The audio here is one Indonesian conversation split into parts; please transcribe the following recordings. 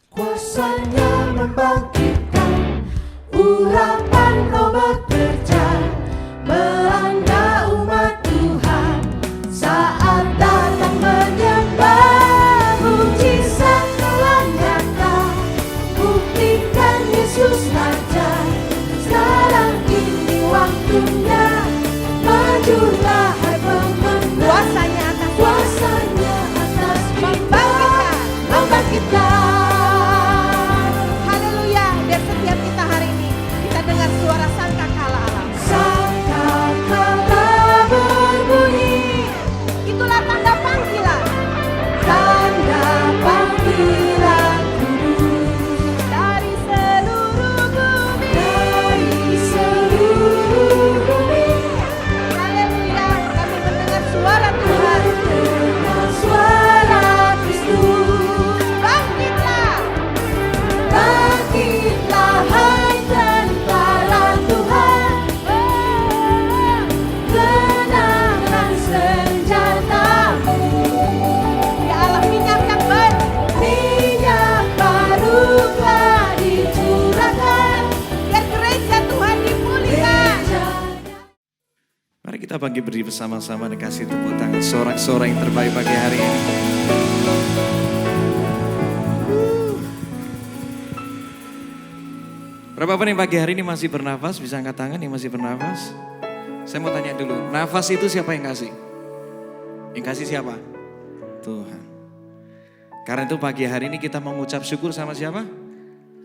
Kuasanya membangkitkan, urapan Roh bekerja, melanda umat Tuhan saat datang menyembah. Mujizat telah nyata, buktikan Yesus Raja. Sekarang ini waktunya, majulah hai pemenang. Kuasanya atas membangkitkan. Haleluya. Biar setiap kita hari ini kita dengar suara sangkakala Allah. Sangkakala berbunyi, Itulah tanda panggilan tanda panggilan kudus dari seluruh bumi. dari seluruh bumi. Haleluya. Kami mendengar suara Tuhan. Dengar suara Kristus. Bangkitlah. Bangkitlah hai tentara Tuhan, kenakan senjatamu. Ya Allah, minyak yang baru. Minyak baru telah dicurahkan. Biar gereja Tuhan dipulihkan. Mari kita berdiri bersama-sama dan kasih tepuk tangan sorak-sorai yang terbaik pagi hari ini. Berapa yang pagi hari ini masih bernafas? Bisa angkat tangan yang masih bernafas? Saya mau tanya dulu, nafas itu siapa yang kasih? Yang kasih siapa? Tuhan. Karena itu pagi hari ini kita mau mengucap syukur sama siapa?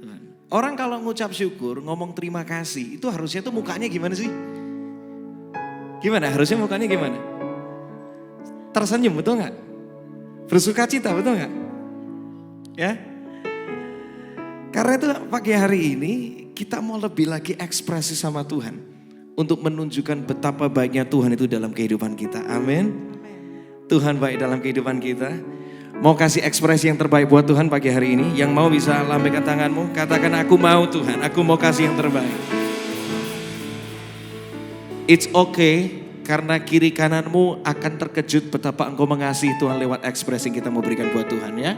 Tuhan. Orang kalau mengucap syukur, ngomong terima kasih, itu harusnya tuh mukanya gimana sih? Gimana? Harusnya mukanya gimana? Tersenyum, betul nggak? Bersuka cita, betul nggak? Ya? Karena itu pagi hari ini kita mau lebih lagi ekspresi sama Tuhan. Untuk menunjukkan betapa baiknya Tuhan itu dalam kehidupan kita. Amin. Tuhan baik dalam kehidupan kita. Mau kasih ekspresi yang terbaik buat Tuhan pagi hari ini. Yang mau bisa lambaikan tanganmu. Katakan aku mau Tuhan, aku mau kasih yang terbaik. It's okay. Karena kiri kananmu akan terkejut betapa engkau mengasihi Tuhan lewat ekspresi yang kita mau berikan buat Tuhan ya.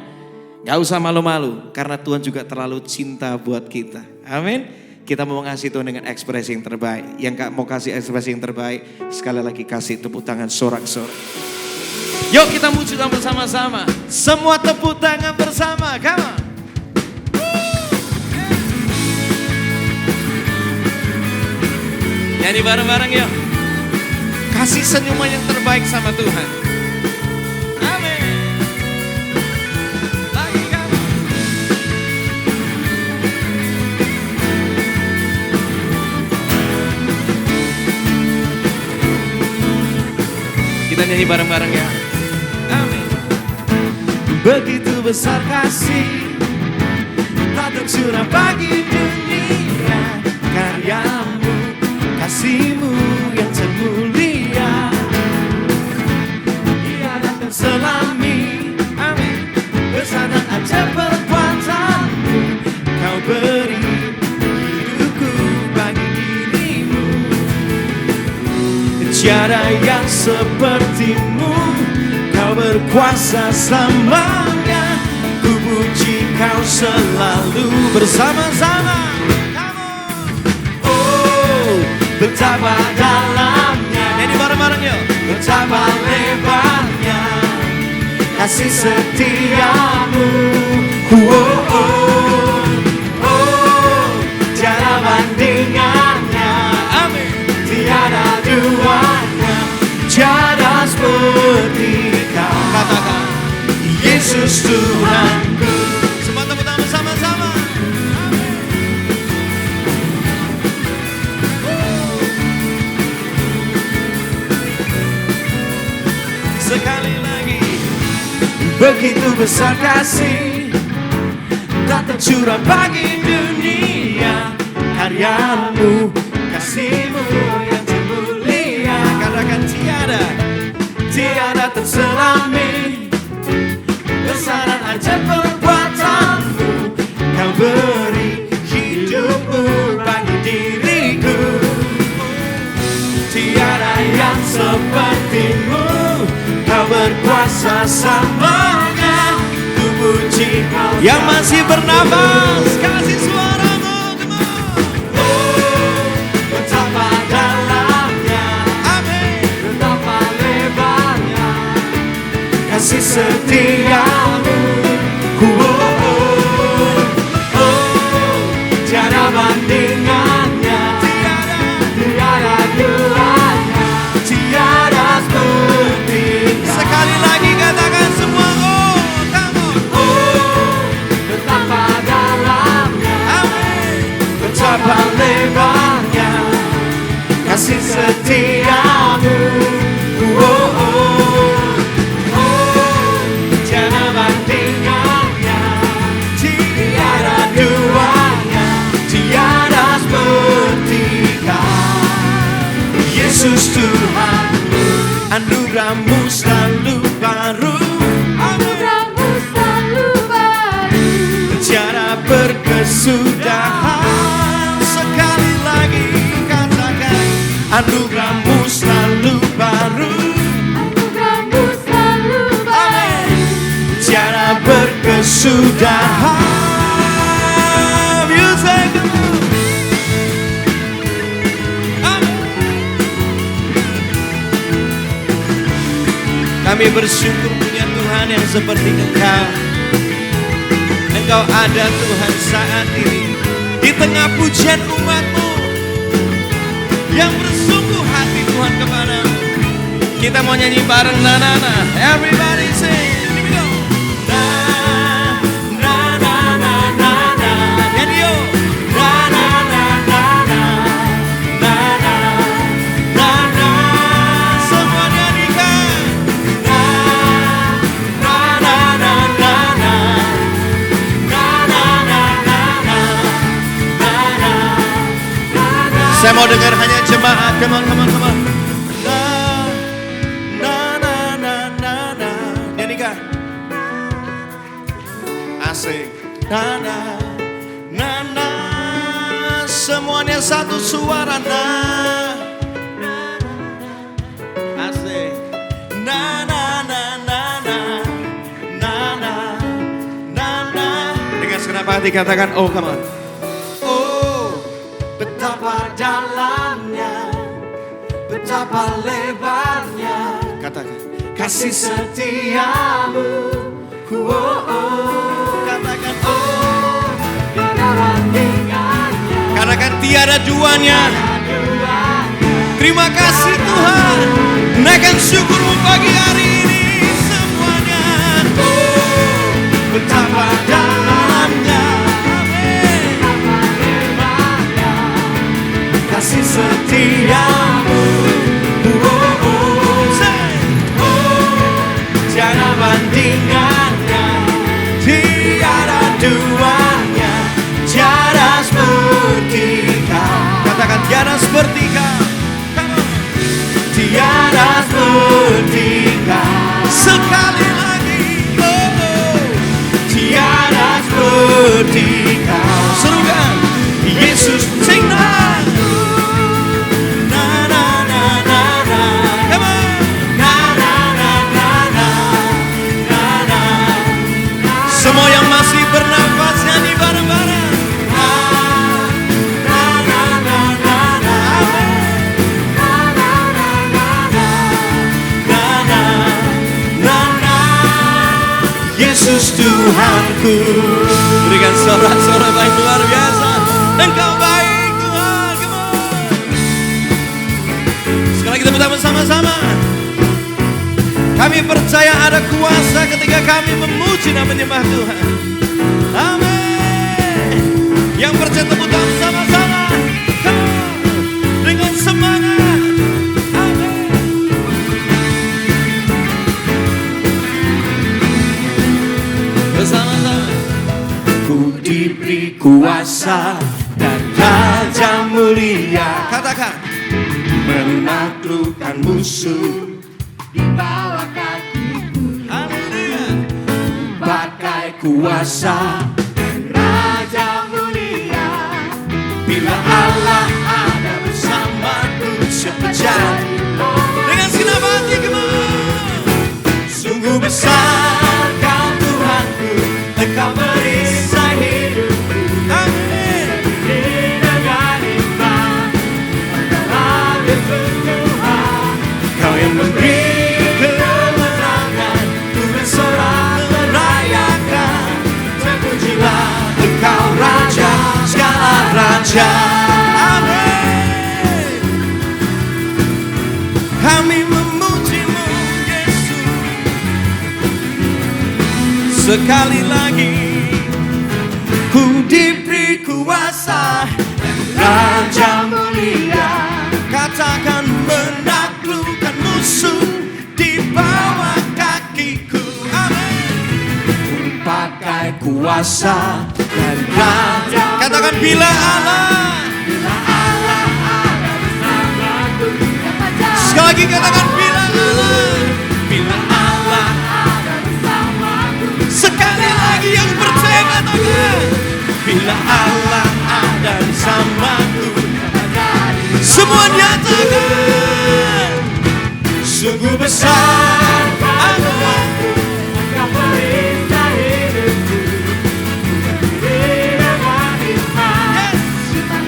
Gak usah malu-malu karena Tuhan juga terlalu cinta buat kita. Amin. Kita mau mengasihi Tuhan dengan ekspresi yang terbaik. Yang gak mau kasih ekspresi yang terbaik, sekali lagi kasih tepuk tangan sorak-sorai. Yuk kita muji Tuhan bersama-sama. Semua tepuk tangan bersama. Come on. Nyanyi bareng-bareng yuk. Kasih senyuman yang terbaik sama Tuhan. Amin. Lagi kamu. Kita nyanyi bareng-bareng ya. Amin. Begitu besar kasih, tak tercurah bagi dunia. Karyamu, kasihmu yang termulia, tiada terselami. Amin. Besar dan ajaib perbuatanmu, kau beri hidupku bagi dirimu. Tiada yang sepertimu, kau berkuasa selamanya. Ku puji kau selalu bersama-sama. Betapa dalamnya, nyanyi bareng-bareng yuk. Betapa lebarnya kasih setiamu. Oh, oh, oh, tiada bandingannya. Amin. Tiada duanya, tiada seperti kau. Katakan Yesus Tuhanku. Semua tepuk tangan sama-sama. Sekali lagi. Begitu besar kasih, tak tercurah bagi dunia. Karyamu, kasihmu yang termulia. Katakan tiada terselami. Besaran aja perbuatanmu, kau beri hidupmu bagi diriku. Tiada yang sepertimu, kau berkuasa samanya. Ku puji Yang masih bernafas, kasih suaramu, come on. Betapa dalamnya, Amin. betapa lebarnya Kasih setiamu. Tiada bandingannya, tiada duanya, tiada sepertinya. Sekali lagi katakan semua, oh, come on. Betapa dalamnya, Amin. betapa lebarnya kasih setiamu. Tiada bandingannya, tiada duanya, tiada sepertinya. Yesus Tuhan, Anugerahmu selalu baru, anugerahmu selalu baru. tiada berkesudahan. Sekali lagi katakan, anugerahmu selalu baru, Anugerahmu selalu baru. tiada berkesudahan. Music. Kami bersyukur punya Tuhan yang seperti Engkau. Engkau ada Tuhan saat ini di tengah pujian umat-Mu yang bersungguh hati Tuhan kepadamu. Kita mau nyanyi bareng, na na na. Everybody sing. Here we go. Na na na na na na. Nyanyi yo. Na na na na na. Na na na na. Semua nyanyikan. Na na na na na na. Na na na na na. Na na na na. Saya mau dengar hanya jemaat. Come on, come on, come on. Asik. Na na na na. Semuanya satu suara na. Asik. Na na na na na. Na na na na. Dengan segenap hati katakan, oh come on. Oh, betapa dalamnya, betapa lebarnya Katakan. kasih setiamu. Katakan. Oh, tiada bandingannya, Katakan tiada duanya. Terima kasih Tuhan. Naikkan syukurmu pagi hari ini semuanya. oh, betapa dalamnya, Amin. betapa lebarnya kasih setiamu. Say. Tiada bandingannya, tiada duanya, tiada seperti kau. Katakan tiada seperti kau. Come on. Tiada seperti kau. Sekali lagi. Oh, oh. Tiada seperti kau. Serukan. Yesus sing na. Na na na na na. Come on. Na na na na na, na na. Semua yang masih bernafas nyanyi bareng-bareng. Na na na na na na, na na na na na, Na na na na. Yesus Tuhanku. Berikan sorak-sorak baik luar biasa. Engkau baik Tuhan. Come on. Sekarang kita bersama-sama. Kami percaya ada kuasa ketika kami memuji dan menyembah Tuhan. Amin. Yang percaya tepuk tangan sama-sama. Come on. Dengan semangat. Amin. Bersama-sama. ku diberi kuasa dan raja mulia, Katakan. menaklukkan musuh di bawah kakiku. Haleluya. Pakai kuasa dan raja mulia, bila Allah ada bersamaku, siapa jadi Dengan segenap hati kemana? sungguh besar kau Tuhanku, Engkau Sekali lagi ku diberi kuasa, Raja mulia. Katakan menaklukkan musuh di bawah kakiku. Amin. Ku pakai kuasa dari Raja. Katakan bila Allah. Sekali lagi katakan bila Allah. Bila Allah ada bersamaku. Sekali lagi yang percaya katakan. Bila Allah ada bersamaku. Semua nyatakan. Sungguh besar anugerahmu, Engkau perisai hidupku. Dengan iman,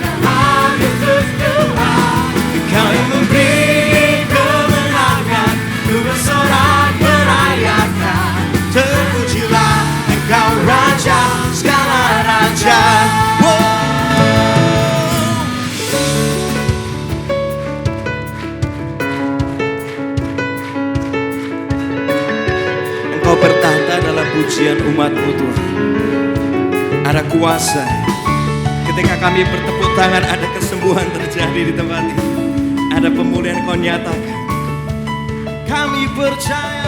dalam Yesus Tuhan. Engkau yang memberi kemenangan, ku bersorak merayakan. Terpujilah Engkau Raja segala raja. Engkau bertahta dalam pujian umat-Mu Tuhan. Ada kuasa. Ketika kami bertepuk tangan, ada kesembuhan terjadi di tempat ini. Ada pemulihan Kau nyatakan. Kami percaya.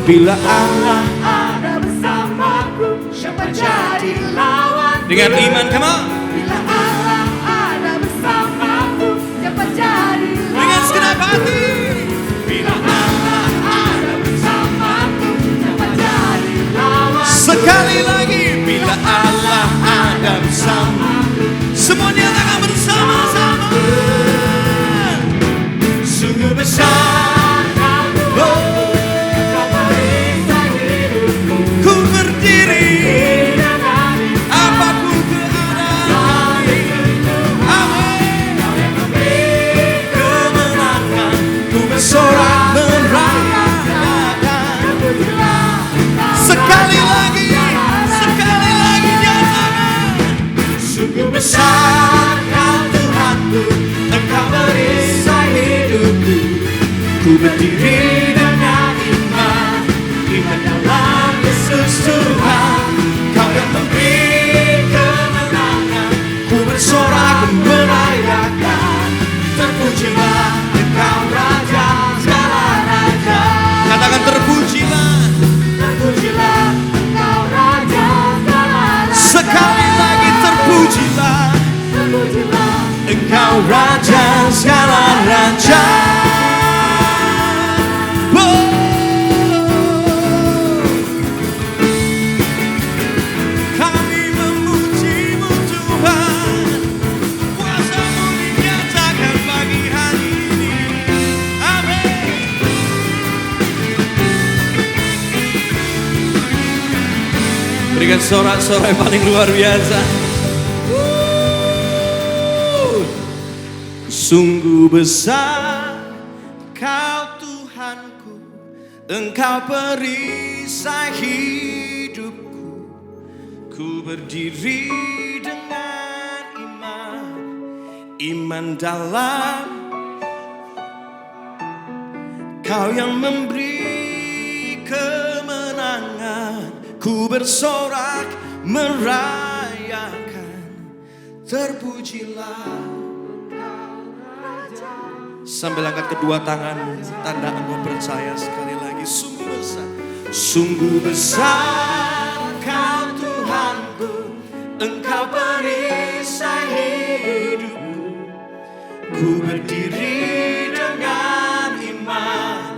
Bila Allah ada bersamaku, siapa jadi lawan? Dengan iman, come on. Bila Allah ada bersamaku, siapa jadi lawan? Dengan segenap hati. Bila Allah ada bersamaku, siapa jadi lawan? Sekali lagi, bila Allah ada bersamaku, semuanya akan bersama-sama. Sungguh besar. Sorak merayakan. Sekali lagi nyatakan. Sungguh besar Kau Tuhanku, Engkau perisai hidupku. Ku berdiri dengan iman, iman dalam Yesus Tuhan. Kau yang memberi kemenangan, ku bersorak merayakan. Terpujilah Engkau Raja segala raja. Katakan terpujilah. Terpujilah Engkau Raja segala raja. Sekali lagi terpujilah. Terpujilah Engkau Raja segala raja. Kami memuji-Mu Tuhan. Kuasa-Mu dinyatakan pagi hari ini. Amin. Berikan sorak-sorai paling luar biasa. Sungguh besar Kau Tuhanku, Engkau perisai hidupku. Ku berdiri dengan iman, iman dalam Kau yang memberi kemenangan. Ku bersorak merayakan. Terpujilah sambil angkat kedua tangan, tanda engkau percaya. Sekali lagi, sungguh besar. Sungguh besar Kau Tuhanku, Engkau perisai hidupku. Ku berdiri dengan iman,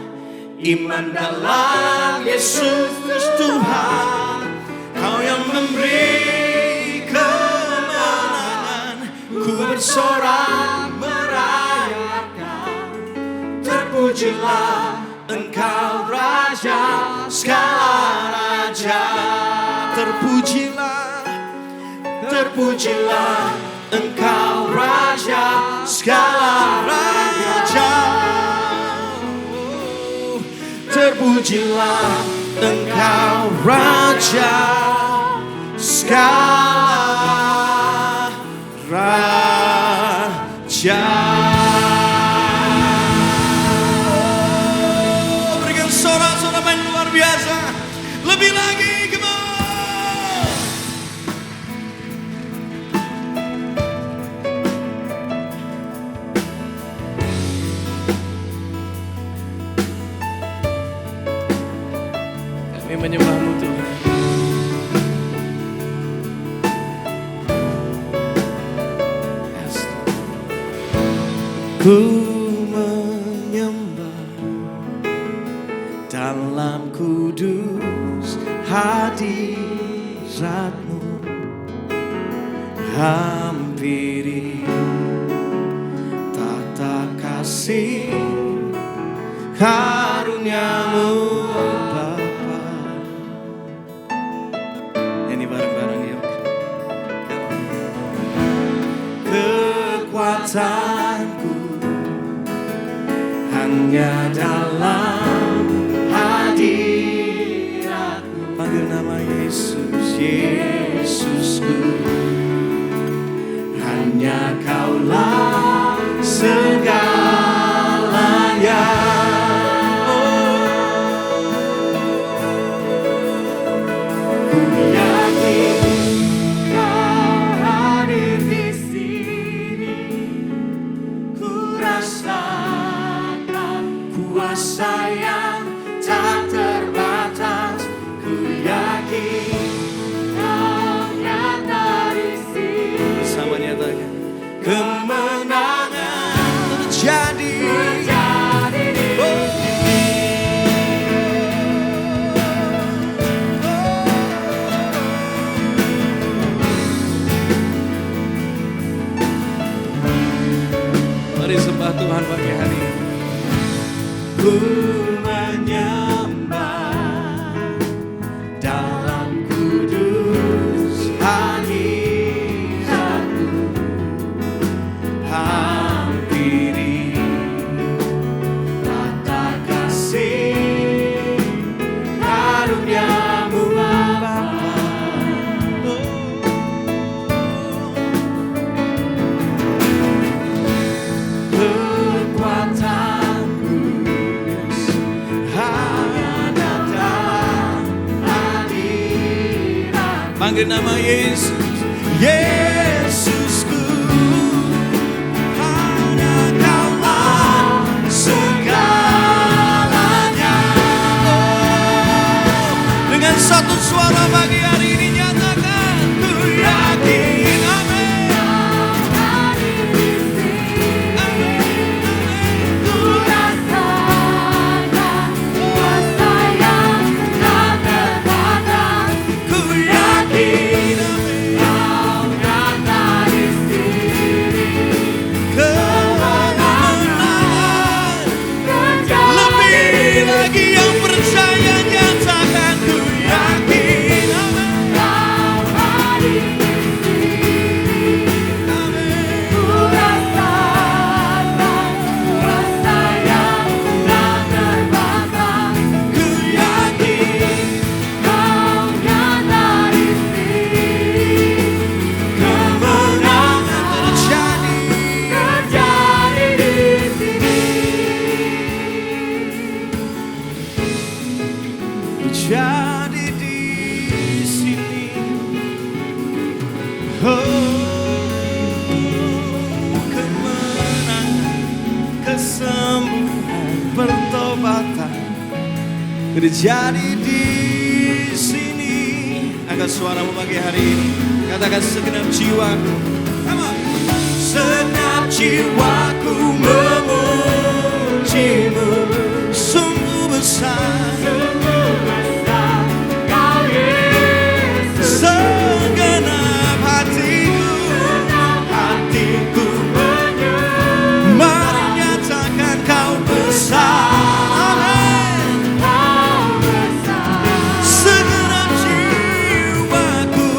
iman dalam Yesus Tuhan. Kau yang memberi kemenangan. Ku bersorak terpujilah Engkau Raja segala raja. Terpujilah Terpujilah Engkau Raja segala raja. Terpujilah Engkau Raja segala raja. Berikan sorak-sorak yang luar biasa. Lebih lagi, come on. Kami menyembah-Mu Tuhan. Ku menyembah dalam kudus hadirat-Mu, hampiri tata kasih karunia-Mu Bapa. Nyanyi bareng-bareng yuk. Kekuatanku hanya dalam hadirat-Mu. Panggil nama Yesus, Yesusku. Hanya Kaulah segalanya. Ku yakin Kau hadir di sini. Ku rasakan kuasa yang tak terbatas. Ku yakin Kau nyata di sini. Sama nyatakan kemenangan terjadi di sini. Mari sembah Tuhan pagi hari ini. Ku menyembah dalam kudus hadirat-Mu, hampiri tata kasih karunia-Mu Bapa. Kekuatanku hanya dalam hadirat. Panggil nama Yesus, Yesusku. Hanya Kaulah segalanya. Dengan satu suara pagi hari ini nyatakan, ku yakin, amin. Ku rasakan kuasa yang tak terbatas. Ku yakin Kau nyata di sini. Kemenangan lebih lagi yang percaya nyatakan, ku yakin, amin. Kau hadir di sini. Amin. Ku rasakan kuasa yang tak terbatas. Ku yakin Kau nyata di sini. Kemenangan terjadi di sini. Terjadi di sini. Kemenangan, kesembuhan, pertobatan terjadi di sini. Angkat suaramu pagi hari ini. Katakan segenap jiwaku. Come on. Segenap jiwaku memuji-Mu. Sungguh besar Kau Yesus. Segenap hatiku mari nyatakan Kau besar. Amin. Segenap jiwaku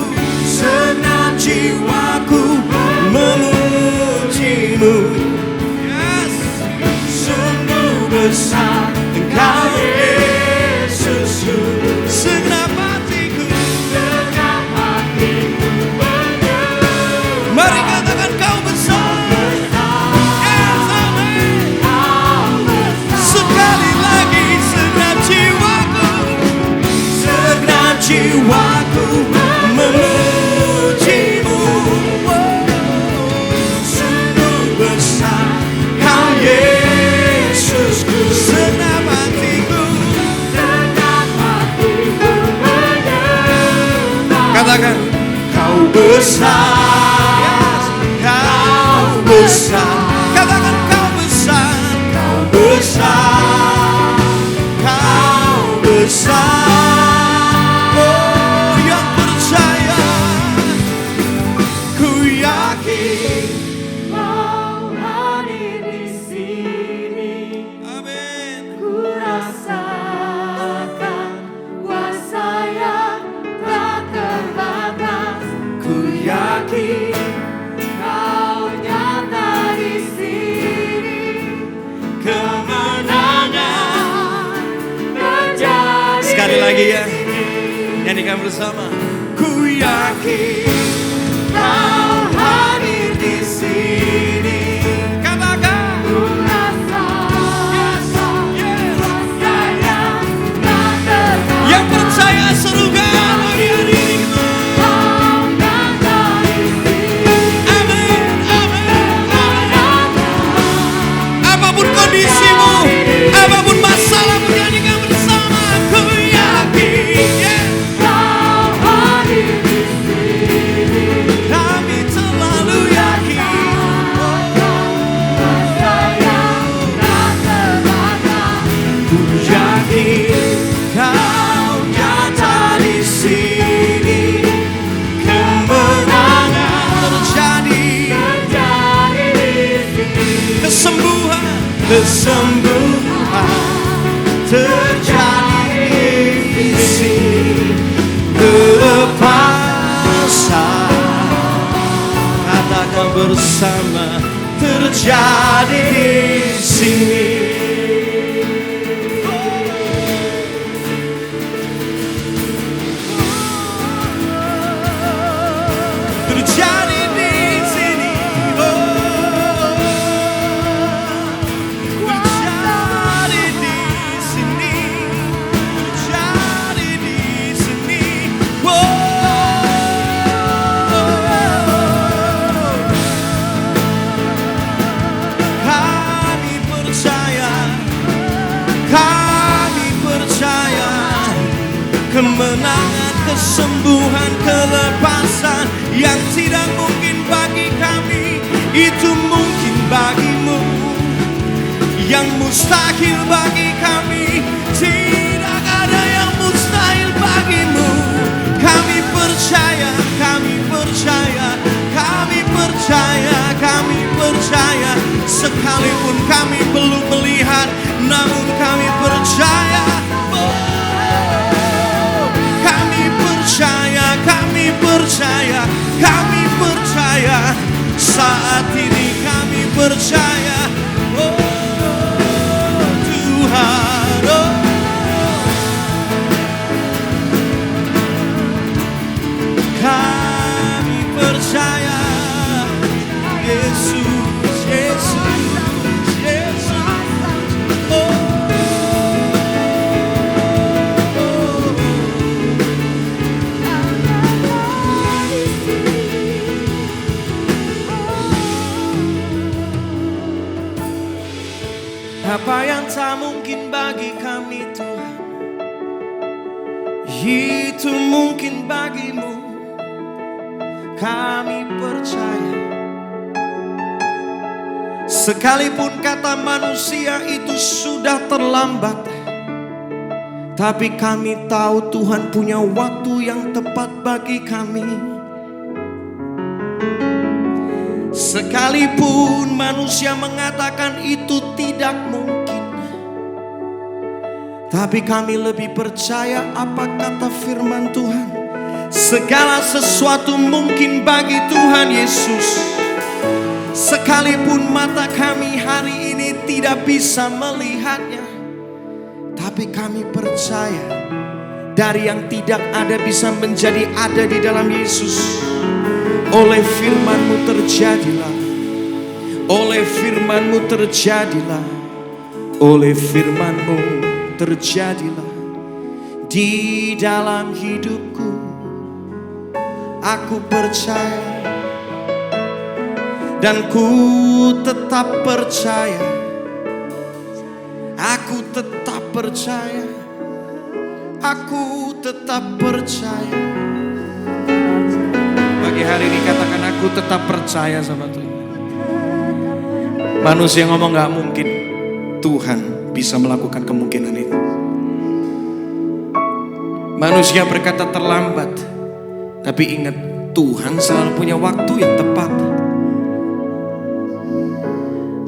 besar, kau besar. Katakan kau besar, kau besar, kau besar. Oh, yang percaya, ku yakin Kau hadir di sini. amin. Ku rasakan kuasa yang tak terbatas. Ku yakin Kau nyata di sini. Kemenangan Terjadi sekali lagi ya, nyanyikan bersama. Ku yakin Kau hadir di sini. katakan Ku rasakan kuasa yang tak terbatas. yang percaya serukan lagi hari ini. Kau nyata di sini. Amin, amin, amin. Apapun kondisimu, apapun masalahmu, nyanyikan bersama. Ku yakin, yeah. Kau hadir di sini. Kami selalu yakin. Kuasa yang tak terbatas. Ku yakin kau nyata di sini. Kemenangan terjadi, Terjadi di sini. kesembuhan terjadi di sini. Kelepasan, katakan bersama, terjadi di sini. Terjadi di sini. Oh, terjadi di sini. Terjadi di sini. Oh, kami percaya, kami percaya. Kemenangan, kesembuhan, kelepasan yang tidak mungkin bagi kami, itu mungkin bagimu. Yang mustahil bagi kami, tidak ada yang mustahil bagimu. Kami percaya, kami percaya, kami percaya, kami percaya. Sekalipun kami belum melihat, namun kami percaya. Kami percaya, kami percaya, kami percaya. Saat ini kami percaya. Oh Tuhan, oh. Kami percaya. Yesus, Yesus, Yesus. Oh. Apa yang tak mungkin bagi kami Tuhan, itu mungkin bagimu. Kami percaya. Sekalipun kata manusia itu sudah terlambat, tapi kami tahu Tuhan punya waktu yang tepat bagi kami. Sekalipun manusia mengatakan itu tidak mungkin, tapi kami lebih percaya apa kata firman Tuhan. Segala sesuatu mungkin bagi Tuhan Yesus. Sekalipun mata kami hari ini tidak bisa melihatnya, tapi kami percaya dari yang tidak ada bisa menjadi ada di dalam Yesus. Oleh firman-Mu terjadilah, oleh firman-Mu terjadilah, oleh firman-Mu terjadilah di dalam hidupku. Aku percaya dan ku tetap percaya. Aku tetap percaya. Aku tetap percaya. Bagi Pagi hari ini katakan aku tetap percaya sama Tuhan. Manusia ngomong gak mungkin, Tuhan bisa melakukan kemungkinan itu. Manusia berkata terlambat, tapi ingat Tuhan selalu punya waktu yang tepat.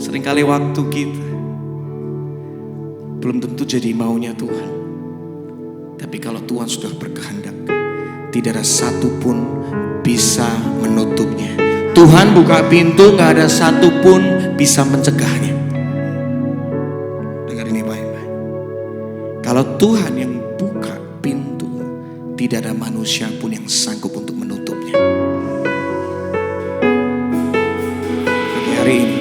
Seringkali waktu kita belum tentu jadi maunya Tuhan. Tapi kalau Tuhan sudah berkehendak, tidak ada satupun bisa menutupnya. Tuhan buka pintu, gak ada satupun bisa mencegahnya. Dengar ini baik-baik. Kalau Tuhan yang buka pintu, tidak ada manusia pun yang sanggup untuk menutupnya. Pagi hari ini,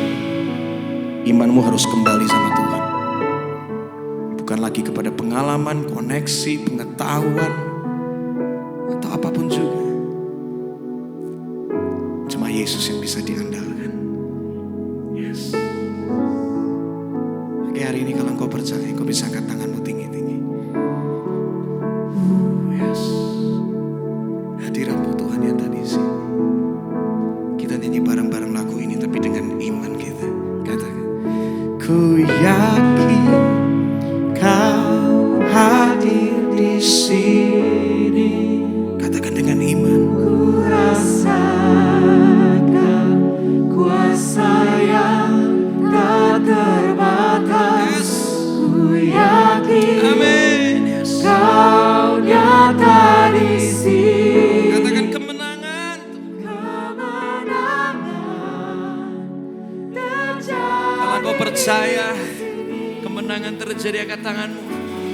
imanmu harus kembali sama Tuhan. Bukan lagi kepada pengalaman, koneksi, pengetahuan, atau apapun juga. Cuma Yesus yang bisa diandalkan. Yes. Pagi hari ini kalau engkau percaya, engkau bisa angkat tanganmu tinggi-tinggi. Yes. Hadiratmu Tuhan yang tadi sini. Kita nyanyi bareng-bareng lagu ini, tapi dengan iman kita. Katakan, ku yakin Kau hadir di sini. Katakan dengan iman. Ku rasakan kuasa yang tak terbatas. Ku yakin Amin. Yes. Kau nyata di sini. Katakan kemenangan. Kemenangan terjadi. Kalau kau percaya kemenangan terjadi, angkat tanganmu.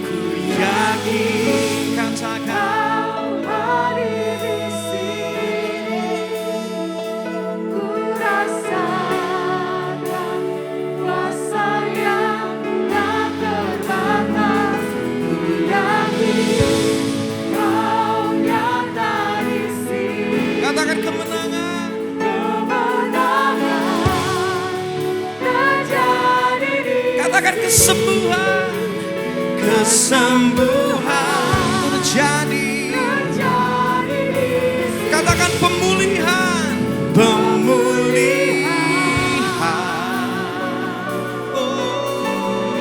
Ku yakin, katakan. Kau hadir di sini. Ku rasakan kuasa yang tak terbatas. Ku yakin Kau nyata di sini. Katakan kemenangan. Kemenangan terjadi di Katakan kesembuhan. Kesembuhan terjadi. terjadi di sini. Katakan pemulihan. Pemulihan. Oh,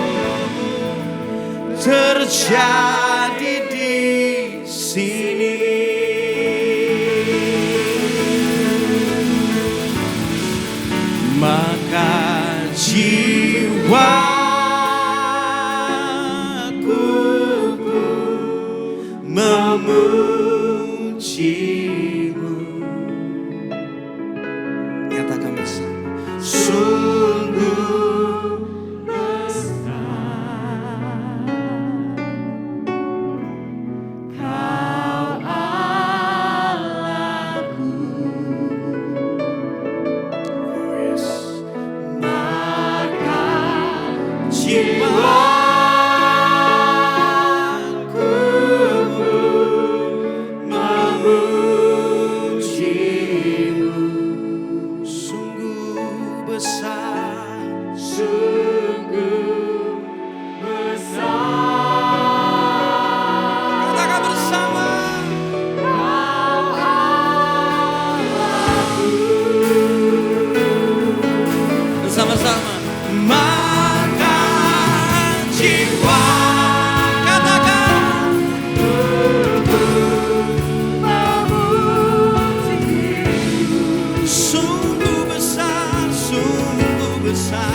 terjadi di sini. Maka jiwaku memujimu. Nyatakan bersama. Sungguh besar Kau Allahku. yes. Maka Jiwaku memujimu. Sungguh besar. sungguh besar Katakan bersama. Kau Allahku. Bersama-sama. Maka jiwa. Katakan. Memujimu. Sungguh besar. Sungguh besar.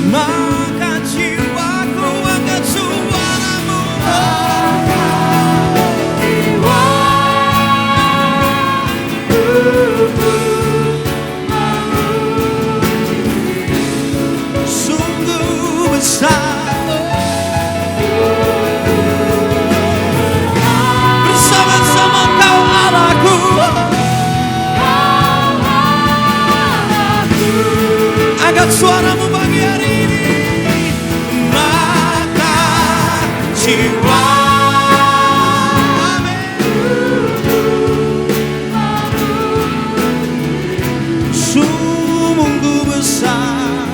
Maka jiwaku angkat suaramu. Sungguh besar. Bersama-sama Kau Allahku. Angkat suaramu pagi hari ini. Maka jiwa. Amin. Sungguh besar.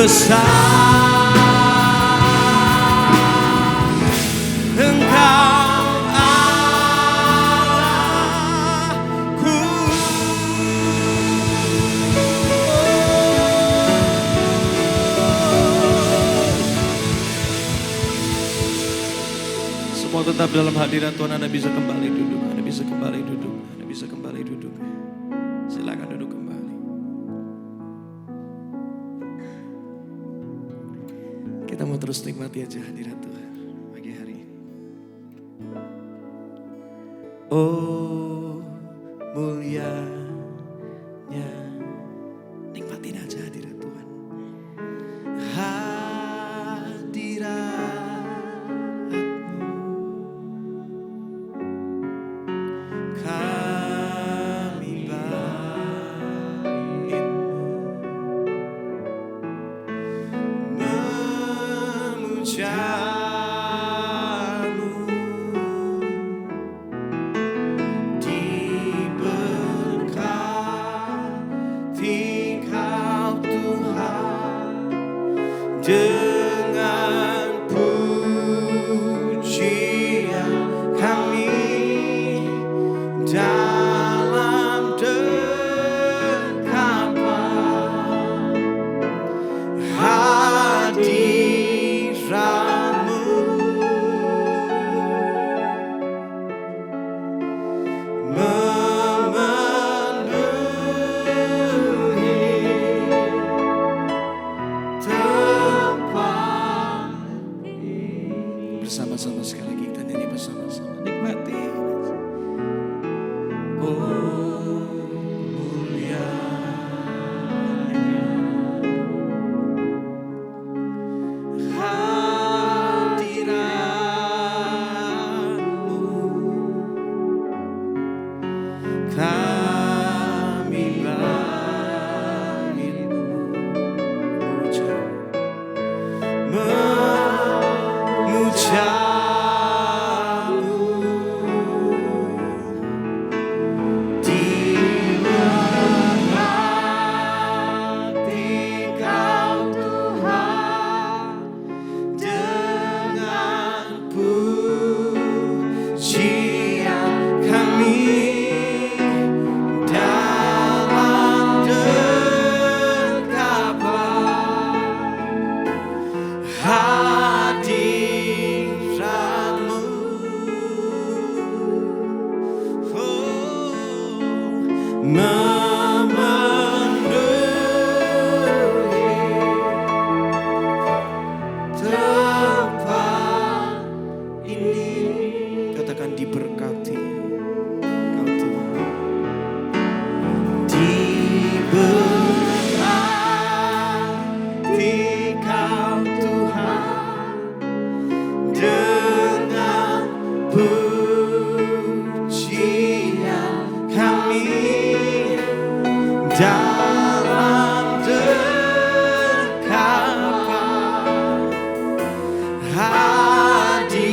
besar. Engkau Allahku. Semua tetap dalam hadirat Tuhan. Anda bisa kembali duduk. Anda bisa kembali duduk. Anda bisa kembali duduk. Silakan duduk kembali. Kita mau terus nikmati aja hadirat Tuhan pagi hari ini. Oh mulianya, nikmatin aja hadirat Tuhan. Hadiratmu kami baitmu, memujamu, diberkati Kau Tuhan dengan pujian kami dalam dekapan hadirat-Mu. Memenuhi tempat ini. Bersama-sama sekali lagi kita nyanyi bersama-sama. Nikmati. Oh mulianya hadirat-Mu kami baitmu, memujamu, diberkati Kau Tuhan dengan pujian kami dalam dekapan hadirat-Mu. Oh, memenuhi tempat ini. Katakan diberkati Kau Tuhan. Diberkati Kau Tuhan dengan pujian kami dalam dekapan hadirat-Mu.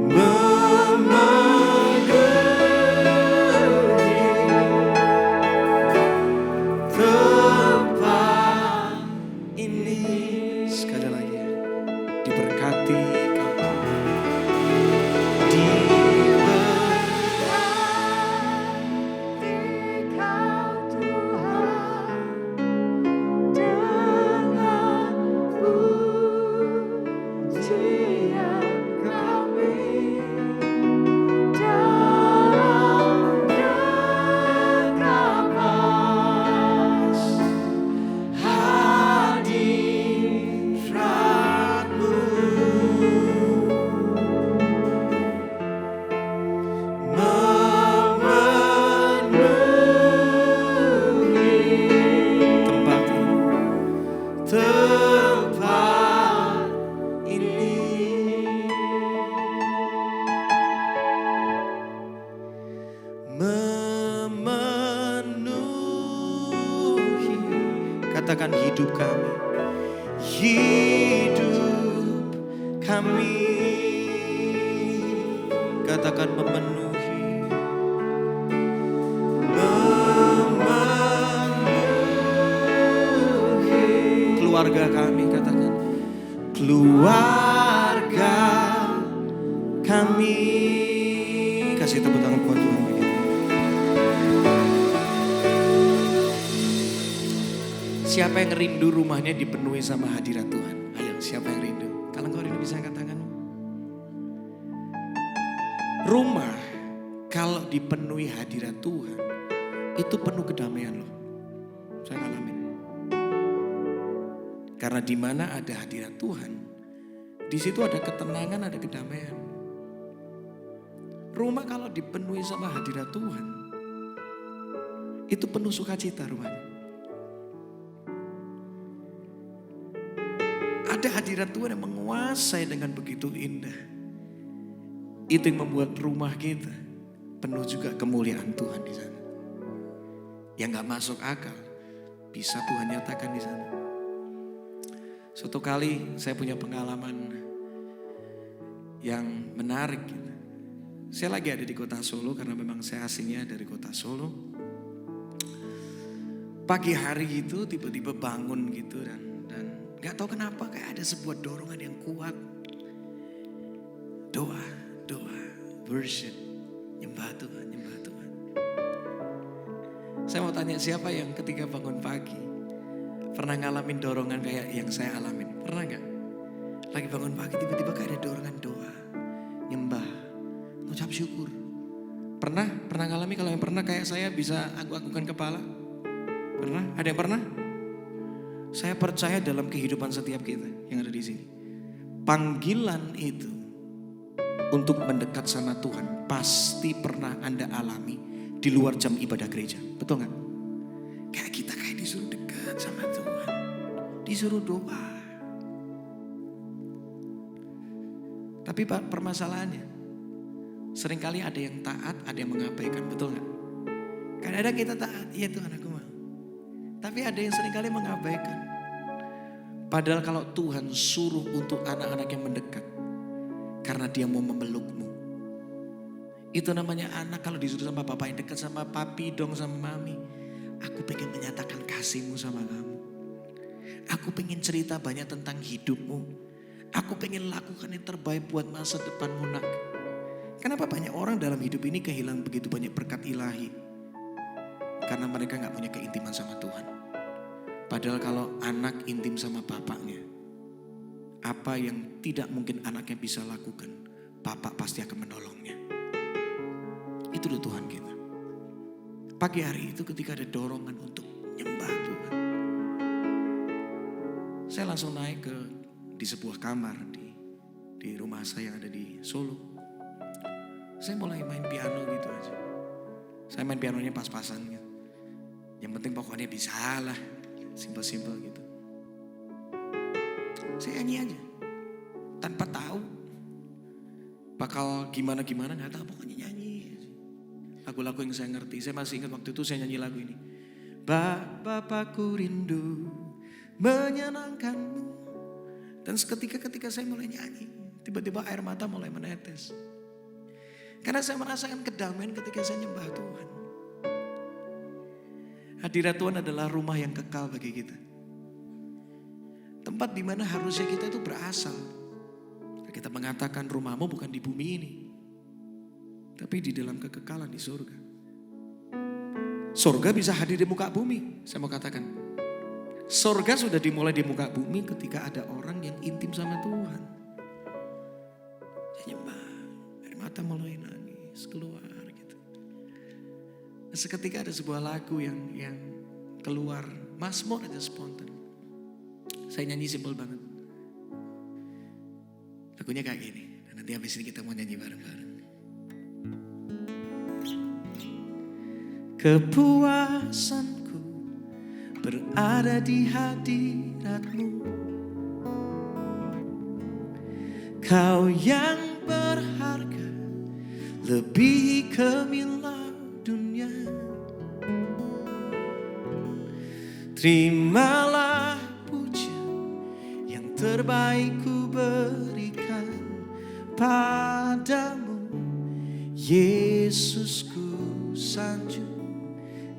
Memenuhi tempat ini. Sekali lagi, diberkati Kau Tuhan. Diberkati Kau Tuhan dengan pujian kami dalam dekapan hadirat-Mu. Memenuhi tempat ini. Memenuhi, katakan hidup kami. Hidup kami, katakan memenuhi keluarga kami, katakan. Keluarga kami. Kasih tepuk tangan buat Tuhan begitu. Siapa yang rindu rumahnya dipenuhi sama hadirat Tuhan? Ayo, siapa yang rindu? Kalau engkau rindu bisa angkat tanganmu. Rumah kalau dipenuhi hadirat Tuhan, itu penuh kedamaian loh. Saya ngalamin. Karena di mana ada hadirat Tuhan, di situ ada ketenangan, ada kedamaian. Rumah kalau dipenuhi sama hadirat Tuhan, itu penuh sukacita rumahnya. Ada hadirat Tuhan yang menguasai dengan begitu indah. Itu yang membuat rumah kita penuh juga kemuliaan Tuhan di sana. Yang gak masuk akal, bisa Tuhan nyatakan di sana. Suatu kali saya punya pengalaman yang menarik. Saya lagi ada di kota Solo karena memang saya aslinya dari kota Solo. Pagi hari gitu tiba-tiba bangun gitu dan gak tahu kenapa kayak ada sebuah dorongan yang kuat. Doa, worship, nyembah Tuhan. Saya mau tanya siapa yang ketika bangun pagi pernah ngalamin dorongan kayak yang saya alamin? Pernah gak? Lagi bangun pagi tiba-tiba kayak ada dorongan doa, nyembah, ngucap syukur. Pernah ngalami? Kalau yang pernah kayak saya bisa anggukan kepala? Pernah? Ada yang pernah? Saya percaya dalam kehidupan setiap kita yang ada di sini. Panggilan itu untuk mendekat sama Tuhan pasti pernah Anda alami di luar jam ibadah gereja. Betul gak? Kayak kita kayak disuruh dekat sama Tuhan. Disuruh doa. Tapi permasalahannya, seringkali ada yang taat, ada yang mengabaikan. Betul gak? Kadang-kadang kita taat, iya Tuhan aku mau. Tapi ada yang seringkali mengabaikan. Padahal kalau Tuhan suruh untuk anak-anak yang mendekat, karena dia mau memelukmu. Itu namanya anak kalau disuruh sama bapak yang dekat sama papi dong sama mami. Aku pengen menyatakan kasihmu sama kamu. Aku pengen cerita banyak tentang hidupmu. Aku pengen lakukan yang terbaik buat masa depanmu nak. Kenapa banyak orang dalam hidup ini kehilangan begitu banyak berkat ilahi? Karena mereka gak punya keintiman sama Tuhan. Padahal kalau anak intim sama bapaknya, apa yang tidak mungkin anaknya bisa lakukan, bapak pasti akan menolongnya. Itu loh Tuhan kita. Pagi hari itu ketika ada dorongan untuk nyembah Tuhan, saya langsung naik di sebuah kamar di rumah saya yang ada di Solo. Saya mulai main piano gitu aja. Saya main pianonya pas-pasan gitu. Yang penting pokoknya bisa lah, simpel-simpel gitu. Saya nyanyi aja, tanpa tahu bakal gimana gak tahu, pokoknya nyanyi. Lagu-lagu yang saya ngerti, saya masih ingat waktu itu saya nyanyi lagu ini. Bapakku rindu menyenangkanmu. Dan ketika saya mulai nyanyi, tiba-tiba air mata mulai menetes. Karena saya merasakan kedamaian ketika saya nyembah Tuhan. Hadirat Tuhan adalah rumah yang kekal bagi kita. Tempat di mana harusnya kita itu berasal. Kita mengatakan rumahmu bukan di bumi ini, tapi di dalam kekekalan di surga. Surga bisa hadir di muka bumi. Saya mau katakan, surga sudah dimulai di muka bumi ketika ada orang yang intim sama Tuhan. Saya nyembah, air mata mulai nangis keluar gitu. Nah, seketika ada sebuah lagu yang keluar, Mazmur aja spontan. Saya nyanyi simpel banget. Lagunya kayak gini. Dan nanti habis ini kita mau nyanyi bareng-bareng. Kepuasanku berada di hadirat-Mu. Kau yang berharga, lebih gemilang dunia. Terimalah terbaik ku berikan padamu, Yesusku sanjung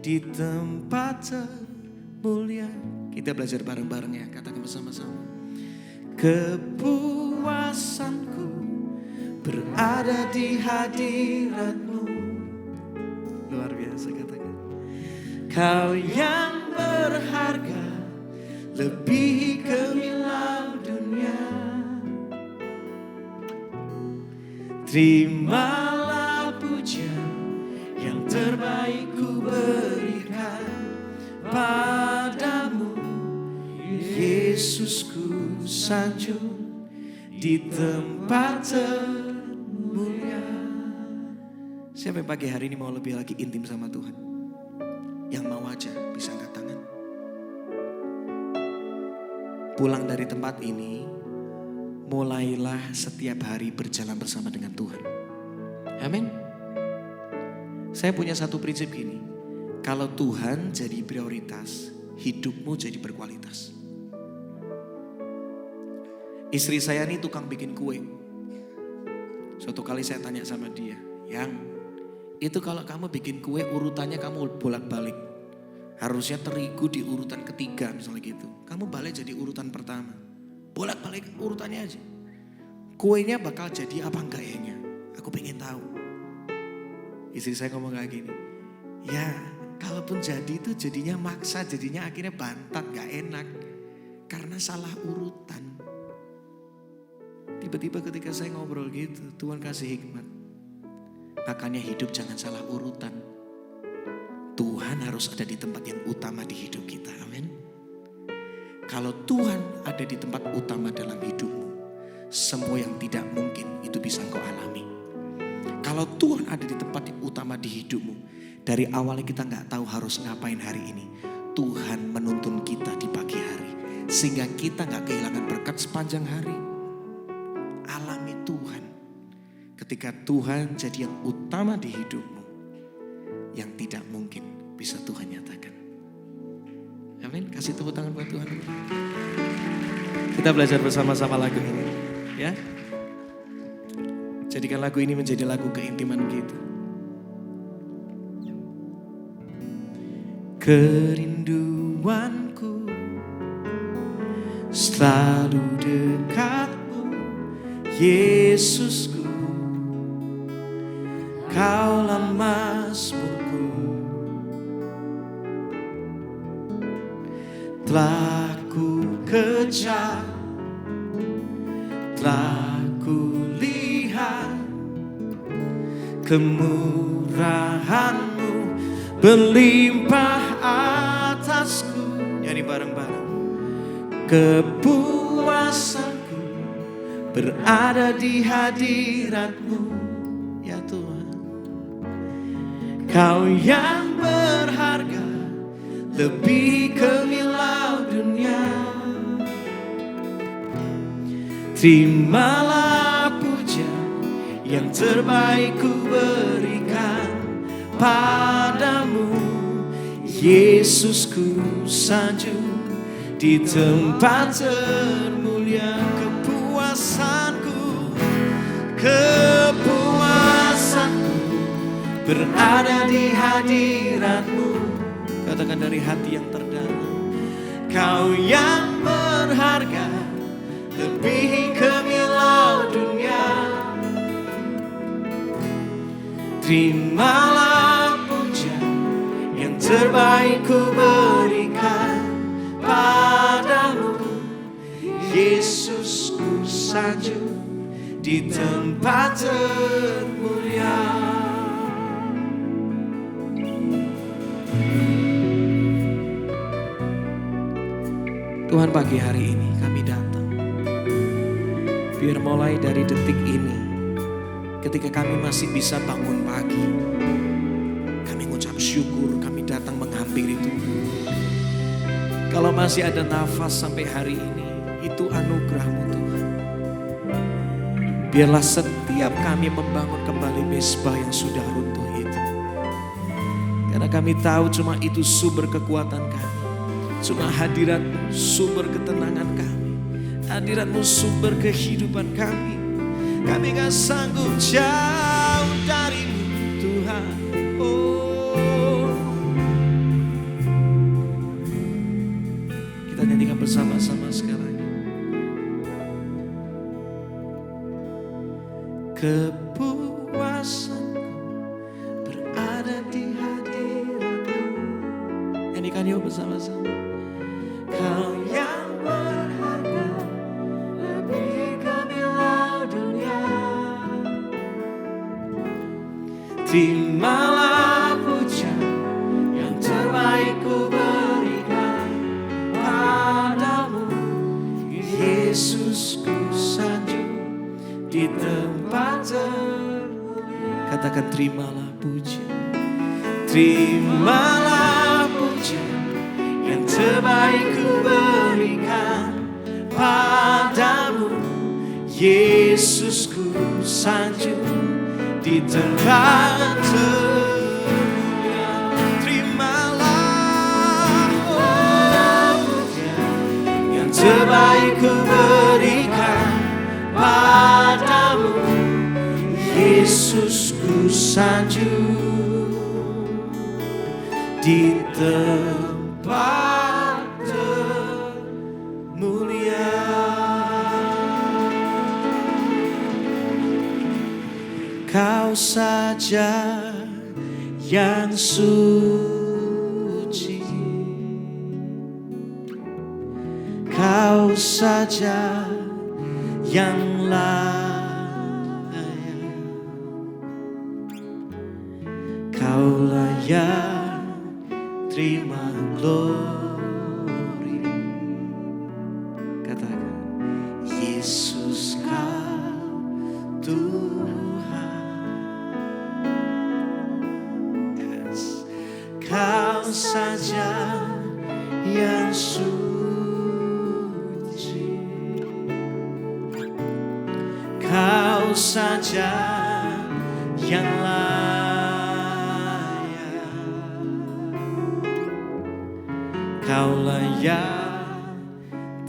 di tempat termulia. Kita belajar bareng-bareng ya, katakan bersama-sama. Kepuasanku berada di hadirat-Mu. Luar biasa katakan. Kau yang berharga, lebih gemilang dunia. Terimalah pujian yang terbaik ku berikan padamu, Yesus, ku sanjung di tempat termulia. Siapa yang pagi hari ini mau lebih lagi intim sama Tuhan? Yang mau aja bisa angkat tangan. Pulang dari tempat ini, mulailah setiap hari berjalan bersama dengan Tuhan. Amin. Saya punya satu prinsip gini. Kalau Tuhan jadi prioritas, hidupmu jadi berkualitas. Istri saya ini tukang bikin kue. Suatu kali saya tanya sama dia, Yang, itu kalau kamu bikin kue urutannya kamu bolak-balik. Harusnya terigu di urutan ketiga misalnya gitu. Kamu balik jadi urutan pertama. Bolak-balik urutannya aja. Kuenya bakal jadi apa enggak ya? Aku pengen tahu. Istri saya ngomong kayak gini. Ya, kalaupun jadi itu jadinya maksa, jadinya akhirnya bantat, gak enak. Karena salah urutan. Tiba-tiba ketika saya ngobrol gitu, Tuhan kasih hikmat. Makanya hidup jangan salah urutan. Tuhan harus ada di tempat yang utama di hidup kita. Amin. Kalau Tuhan ada di tempat utama dalam hidupmu, semua yang tidak mungkin itu bisa engkau alami. Kalau Tuhan ada di tempat yang utama di hidupmu, dari awalnya kita gak tahu harus ngapain hari ini. Tuhan menuntun kita di pagi hari, sehingga kita gak kehilangan berkat sepanjang hari. Alami Tuhan. Ketika Tuhan jadi yang utama di hidupmu, yang tidak mungkin bisa Tuhan nyatakan. Amin. Kasih tepuk tangan buat Tuhan. Kita belajar bersama-sama lagu ini, ya. Jadikan lagu ini menjadi lagu keintiman kita. Kerinduanku selalu dekatmu, Yesusku. Kaulah mazmurku, telah ku kejar, telah ku lihat kemurahan-Mu berlimpah atasku. Nyanyi bareng-bareng. Kepuasanku berada di hadirat-Mu, ya Tuhan. Kau yang berharga, lebih gemilang dunia. Terimalah pujian yang terbaik ku berikan padamu, Yesus, ku sanjung di tempat termulia. Kepuasanku berada di hadirat-Mu. Katakan dari hati yang terdalam. Kau yang berharga, lebih gemilang dunia. Terimalah pujian yang terbaik ku berikan padamu, Yesus, ku sanjung di tempat termulia. Tuhan, pagi hari ini kami datang. Biar mulai dari detik ini, ketika kami masih bisa bangun pagi, kami mengucap syukur, kami datang menghampiri Tuhan. Kalau masih ada nafas sampai hari ini, itu anugerah-Mu Tuhan. Biarlah setiap kami membangun kembali mezbah yang sudah runtuh itu. Karena kami tahu cuma itu sumber kekuatan kami. Cuma hadirat-Mu sumber ketenangan kami. Hadirat-Mu sumber kehidupan kami. Kami gak sanggup jauh dari-Mu Tuhan. Oh, bersama-sama sekali lagi. Kepuasanku berada di hadirat-Mu. Nyanyikan yuk bersama-sama. Kau yang berharga lebih gemilau dunia. Terimalah pujian yang terbaik ku berikan padamu. Yesus, ku sanjung di tempat termulia. Katakan terimalah pujian. Terimalah pujian yang terbaik ku berikan padamu. Yesus, ku sanjung di tempat termulia. Terimalah pujian yang terbaik ku berikan padamu. Yesus, ku sanjung di tempat termulia. Kau saja yang suci, Kau saja yang layak, Kau layak terima glory. Katakan, Yesus Kau Tuhan. Yes. Kau saja yang suci, Kau saja yang layak, Kau layak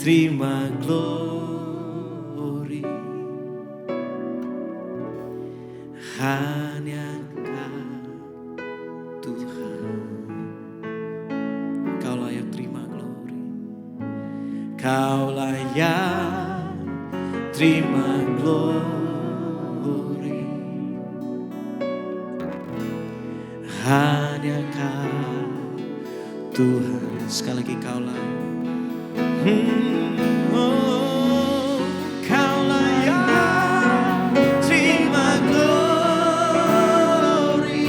terima glory. Hanya Kau Tuhan, Kau layak terima glory. Kau layak terima glory. Hanya Kau Tuhan. Sekali lagi, Kau layak. Kau layak terima glory.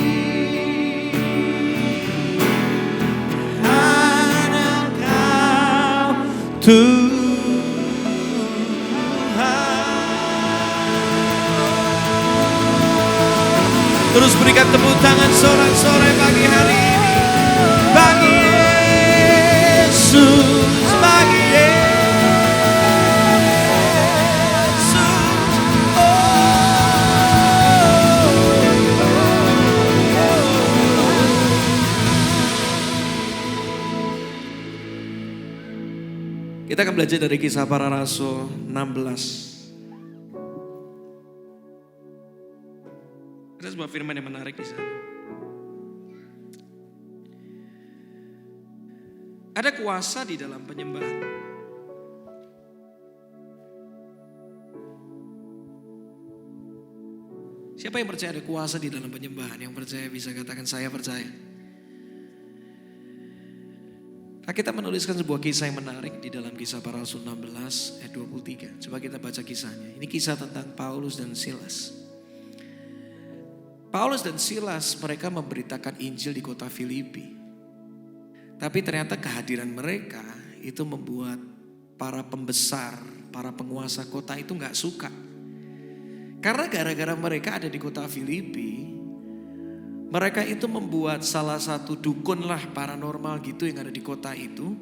Hanya Kau Tuhan. Terus berikan tepuk tangan sorak-sorai pagi hari ini. Bagi Yesus, bagi Yesus. Kita akan belajar dari Kisah Para Rasul 16. Ada sebuah firman yang menarik di sana. Ada kuasa di dalam penyembahan. Siapa yang percaya ada kuasa di dalam penyembahan? Yang percaya bisa katakan saya percaya. Kita menuliskan sebuah kisah yang menarik di dalam Kisah Para Rasul 16 ayat 23. Coba kita baca kisahnya. Ini kisah tentang Paulus dan Silas. Paulus dan Silas mereka memberitakan Injil di kota Filipi. Tapi ternyata kehadiran mereka itu membuat para pembesar, para penguasa kota itu gak suka. Karena gara-gara mereka ada di kota Filipi, mereka itu membuat salah satu dukun lah paranormal gitu yang ada di kota itu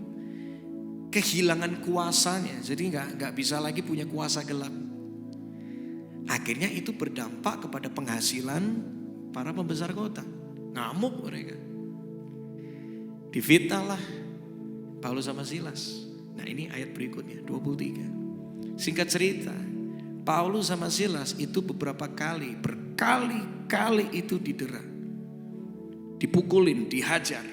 kehilangan kuasanya. Jadi gak bisa lagi punya kuasa gelap. Akhirnya itu berdampak kepada penghasilan para pembesar kota. Ngamuk mereka. Difitnah lah Paulus sama Silas. Nah ini ayat berikutnya 23. Singkat cerita, Paulus sama Silas itu beberapa kali, berkali-kali itu didera, dipukulin, dihajar.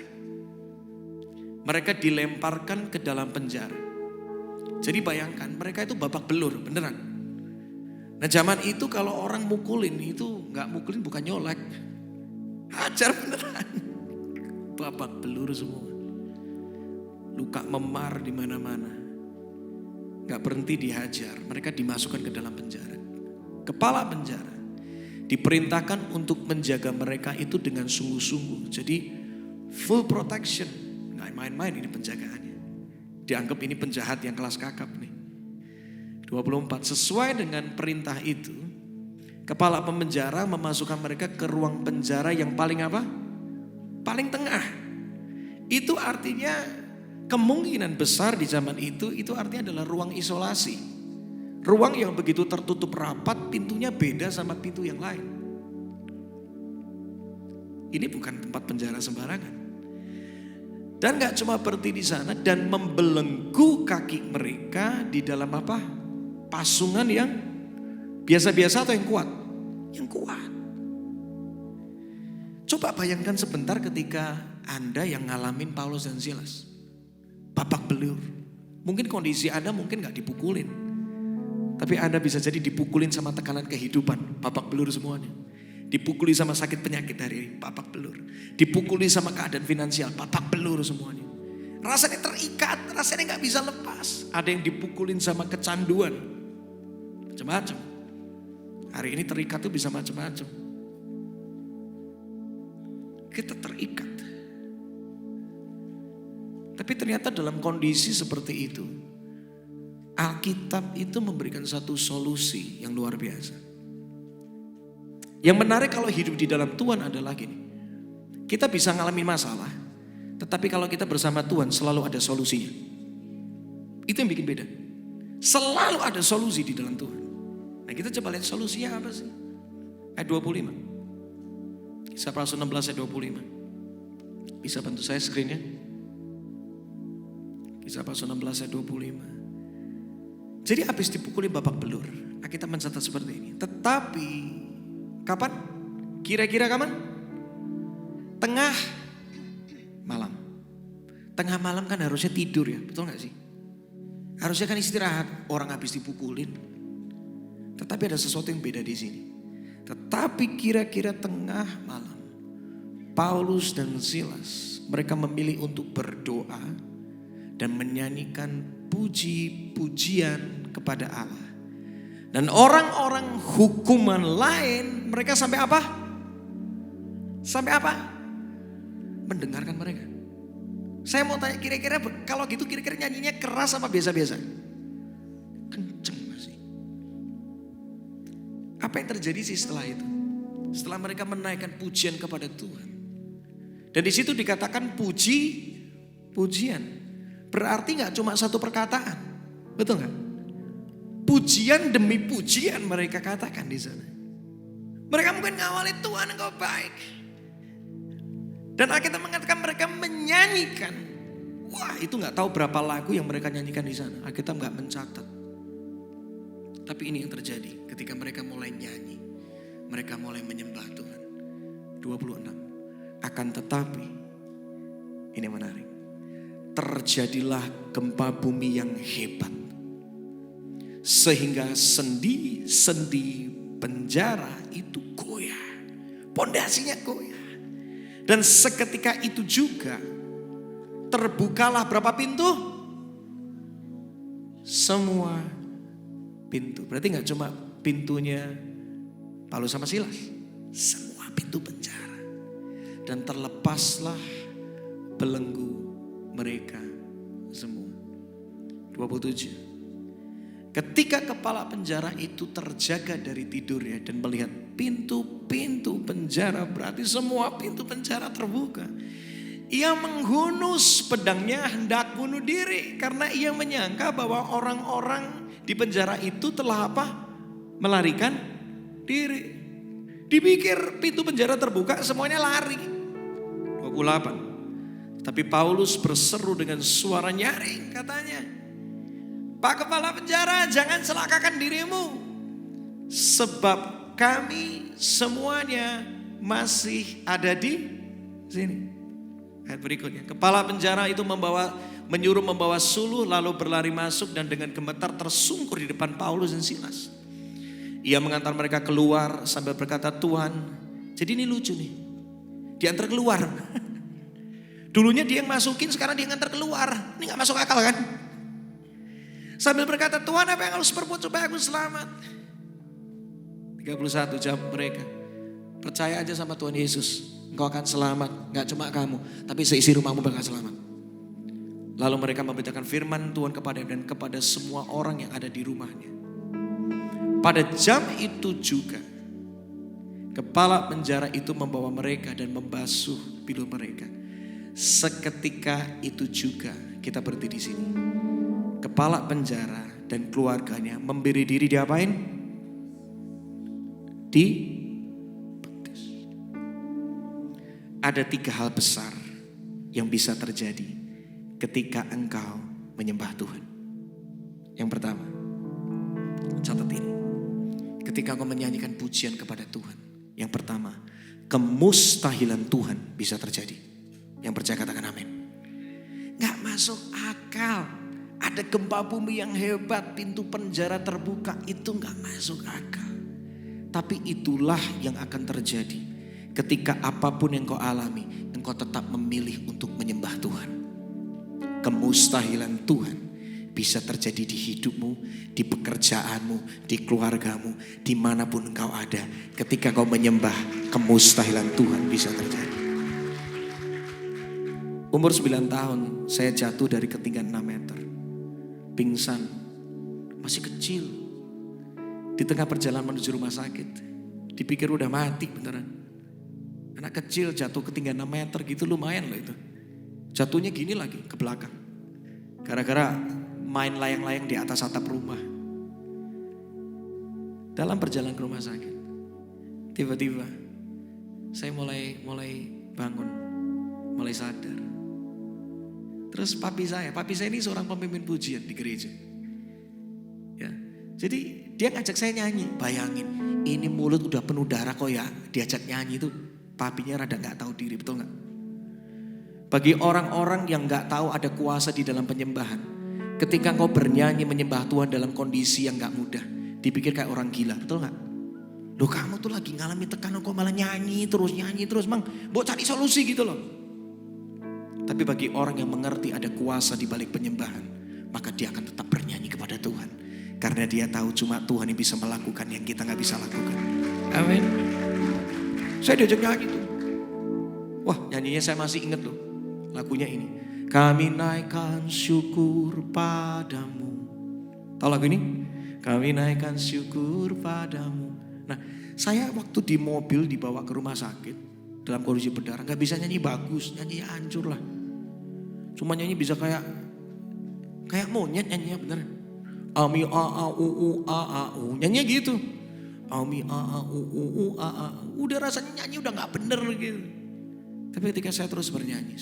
Mereka dilemparkan ke dalam penjara. Jadi bayangkan mereka itu babak belur beneran. Nah zaman itu kalau orang mukulin itu gak mukulin bukan nyolek. Hajar beneran. Babak belur semua. Luka memar di mana-mana. Gak berhenti dihajar. Mereka dimasukkan ke dalam penjara. Kepala penjara diperintahkan untuk menjaga mereka itu dengan sungguh-sungguh. Jadi full protection. Gak main-main ini penjagaannya. Dianggap ini penjahat yang kelas kakap nih. 24. Sesuai dengan perintah itu, kepala pemenjara memasukkan mereka ke ruang penjara yang paling apa? Paling tengah. Itu artinya kemungkinan besar di zaman itu artinya adalah ruang isolasi. Ruang yang begitu tertutup rapat, pintunya beda sama pintu yang lain. Ini bukan tempat penjara sembarangan. Dan gak cuma berhenti di sana dan membelenggu kaki mereka di dalam apa? Pasungan yang biasa-biasa atau yang kuat? Yang kuat. Coba bayangkan sebentar ketika Anda yang ngalamin Paulus dan Silas. Babak belur. Mungkin kondisi Anda mungkin gak dipukulin. Tapi Anda bisa jadi dipukulin sama tekanan kehidupan. Babak belur semuanya. Dipukuli sama sakit penyakit hari ini, babak belur. Dipukuli sama keadaan finansial, babak belur semuanya. Rasanya terikat, rasanya gak bisa lepas. Ada yang dipukulin sama kecanduan. Macam-macam. Hari ini terikat tuh bisa macam-macam. Kita terikat. Tapi ternyata dalam kondisi seperti itu, Alkitab itu memberikan satu solusi yang luar biasa. Yang menarik kalau hidup di dalam Tuhan adalah gini. Kita bisa ngalami masalah, tetapi kalau kita bersama Tuhan selalu ada solusinya. Itu yang bikin beda. Selalu ada solusi di dalam Tuhan. Nah kita coba lihat solusinya apa sih? Ayat 25. Kisah Rasul 16 ayat 25. Bisa bantu saya screennya? Kisah Rasul 16 ayat 25. Jadi habis dipukuli babak belur, kita mencatat seperti ini. Tetapi kapan? Kira-kira kapan? Tengah malam. Tengah malam kan harusnya tidur ya, betul gak sih? Harusnya kan istirahat, orang habis dipukulin. Tetapi ada sesuatu yang beda di sini. Tetapi kira-kira tengah malam, Paulus dan Silas, mereka memilih untuk berdoa dan menyanyikan puji-pujian kepada Allah. Dan orang-orang hukuman lain, mereka sampai apa? Sampai apa? Mendengarkan mereka. Saya mau tanya kira-kira kalau gitu kira-kira nyanyinya keras apa biasa-biasa? Kenceng masih. Apa yang terjadi sih setelah itu? Setelah mereka menaikkan pujian kepada Tuhan. Dan di situ dikatakan pujian. Berarti gak cuma satu perkataan. Betul gak? Pujian demi pujian mereka katakan di sana. Mereka mungkin ngawali Tuhan engkau baik. Dan Alkitab mengatakan mereka menyanyikan. Wah itu gak tahu berapa lagu yang mereka nyanyikan di sana. Alkitab gak mencatat. Tapi ini yang terjadi ketika mereka mulai nyanyi. Mereka mulai menyembah Tuhan. 26. Akan tetapi, ini menarik. Terjadilah gempa bumi yang hebat. Sehingga sendi-sendi penjara itu goyah. Pondasinya goyah. Dan seketika itu juga terbukalah berapa pintu? Semua pintu. Berarti gak cuma pintunya Paulus sama Silas. Semua pintu penjara. Dan terlepaslah belenggu mereka semua. 27. Ketika kepala penjara itu terjaga dari tidurnya dan melihat pintu-pintu penjara, berarti semua pintu penjara terbuka. Ia menghunus pedangnya hendak bunuh diri karena ia menyangka bahwa orang-orang di penjara itu telah apa? Melarikan diri. Dipikir pintu penjara terbuka semuanya lari. 28. Tapi Paulus berseru dengan suara nyaring katanya, Pak Kepala Penjara, jangan celakakan dirimu. Sebab kami semuanya masih ada di sini. Ayat berikutnya. Kepala penjara itu menyuruh membawa suluh lalu berlari masuk dan dengan gemetar tersungkur di depan Paulus dan Silas. Ia mengantar mereka keluar sambil berkata, Tuhan. Jadi ini lucu nih. Diantar keluar. Dulunya dia yang masukin, sekarang dia yang ngantar keluar. Ini gak masuk akal kan? Sambil berkata, Tuhan apa yang harus perbuat supaya aku selamat? 31 jawab mereka. Percaya aja sama Tuhan Yesus. Engkau akan selamat. Gak cuma kamu, tapi seisi rumahmu bakal selamat. Lalu mereka memberitakan firman Tuhan kepada dan kepada semua orang yang ada di rumahnya. Pada jam itu juga, kepala penjara itu membawa mereka dan membasuh pilu mereka. Seketika itu juga, kita berhenti di sini. Kepala penjara dan keluarganya memberi diri diapain? Dibaptis. Ada 3 hal besar yang bisa terjadi ketika engkau menyembah Tuhan. Yang pertama, catat ini. Ketika engkau menyanyikan pujian kepada Tuhan. Yang pertama, kemustahilan Tuhan bisa terjadi. Yang percaya katakan amin. Gak masuk akal. Ada gempa bumi yang hebat, pintu penjara terbuka, itu gak masuk akal. Tapi itulah yang akan terjadi ketika apapun yang kau alami, engkau tetap memilih untuk menyembah Tuhan. Kemustahilan Tuhan bisa terjadi di hidupmu, di pekerjaanmu, di keluargamu, dimanapun engkau ada. Ketika kau menyembah, kemustahilan Tuhan bisa terjadi. Umur 9 tahun saya jatuh dari ketinggian 6 meter. Pingsan, masih kecil. Di tengah perjalanan menuju rumah sakit, dipikir udah mati beneran. Anak kecil jatuh ketinggian 6 meter gitu lumayan loh itu. Jatuhnya gini lagi ke belakang. Gara-gara main layang-layang di atas atap rumah. Dalam perjalanan ke rumah sakit, tiba-tiba saya mulai bangun, mulai sadar. Terus papi saya ini seorang pemimpin pujian di gereja. Ya, jadi dia ngajak saya nyanyi. Bayangin, ini mulut udah penuh darah kok ya, diajak nyanyi itu papinya rada nggak tahu diri, betul nggak? Bagi orang-orang yang nggak tahu ada kuasa di dalam penyembahan, ketika engkau bernyanyi menyembah Tuhan dalam kondisi yang nggak mudah, dipikir kayak orang gila, betul nggak? Loh kamu tuh lagi ngalami tekanan kok malah nyanyi terus, mang, mau cari solusi gitu loh. Tapi bagi orang yang mengerti ada kuasa di balik penyembahan, maka dia akan tetap bernyanyi kepada Tuhan. Karena dia tahu cuma Tuhan yang bisa melakukan yang kita gak bisa lakukan. Amin. Saya diajak nyanyi tuh. Wah, nyanyinya saya masih ingat loh. Lagunya ini. Kami naikkan syukur padamu. Tahu lagu ini? Kami naikkan syukur padamu. Nah, saya waktu di mobil dibawa ke rumah sakit dalam kondisi berdarah, gak bisa nyanyi bagus, nyanyi hancur lah. Cuma nyanyi bisa kayak monyet nyanyinya beneran. Ami a a u a a u, nyanyinya gitu. Ami a a u a a u. Udah rasanya nyanyi udah nggak bener gitu. Tapi ketika saya terus bernyanyi,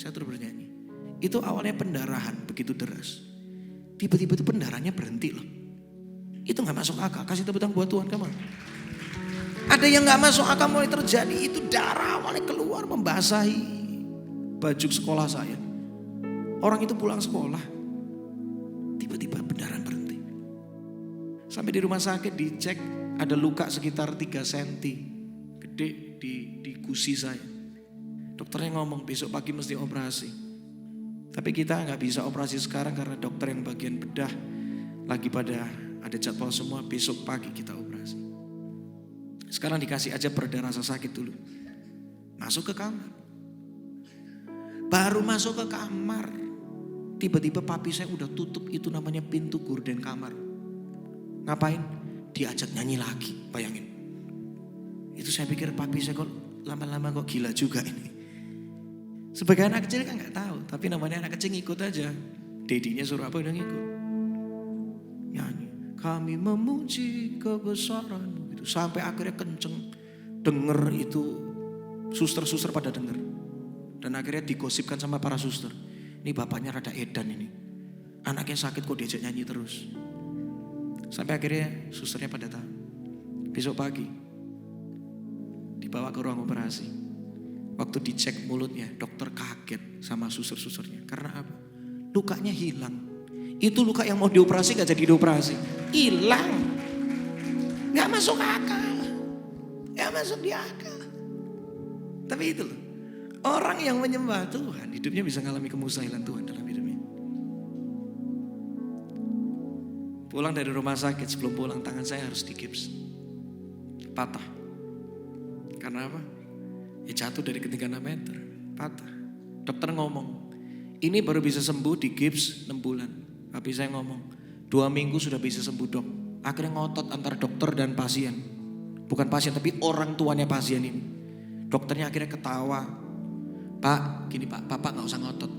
itu awalnya pendarahan begitu deras. Tiba-tiba itu pendarahannya berhenti loh. Itu nggak masuk akal. Kasih tepuk tangan buat Tuhan, kamu. Ada yang nggak masuk akal mulai terjadi. Itu darah awalnya keluar membasahi baju sekolah saya. Orang itu pulang sekolah, tiba-tiba pendarahan berhenti. Sampai di rumah sakit dicek ada luka sekitar 3 cm, gede di gusi saya. Dokternya ngomong besok pagi mesti operasi. Tapi kita nggak bisa operasi sekarang karena dokter yang bagian bedah lagi pada ada jadwal semua, besok pagi kita operasi. Sekarang dikasih aja pereda rasa sakit dulu. Masuk ke kamar. Baru masuk ke kamar, tiba-tiba papi saya udah tutup itu namanya pintu gorden kamar. Ngapain? Diajak nyanyi lagi, bayangin. Itu saya pikir papi saya kok lama-lama kok gila juga ini. Sebagai anak kecil kan gak tahu, tapi namanya anak kecil ngikut aja. Dedinya suruh apa udah ngikut. Nyanyi, kami memuji kebesaranmu. Gitu. Sampai akhirnya kenceng, denger itu, suster-suster pada denger. Dan akhirnya digosipkan sama para suster. Ini bapaknya rada edan ini. Anaknya sakit kok diajak nyanyi terus. Sampai akhirnya susternya pada tahu. Besok pagi dibawa ke ruang operasi. Waktu dicek mulutnya, dokter kaget sama suster-susternya. Karena apa? Lukanya hilang. Itu luka yang mau dioperasi gak jadi dioperasi. Hilang. Gak masuk akal. Gak masuk di akal. Tapi itu loh. Orang yang menyembah Tuhan, hidupnya bisa mengalami kemustahilan Tuhan dalam hidupnya. Pulang dari rumah sakit, sebelum pulang tangan saya harus digips. Patah. Karena apa? Ya jatuh dari ketinggian 6 meter. Patah. Dokter ngomong, ini baru bisa sembuh di gips 6 bulan. Tapi saya ngomong, 2 minggu sudah bisa sembuh dok. Akhirnya ngotot antara dokter dan pasien. Bukan pasien tapi orang tuanya pasien ini. Dokternya akhirnya ketawa. Pak, gini pak, bapak gak usah ngotot.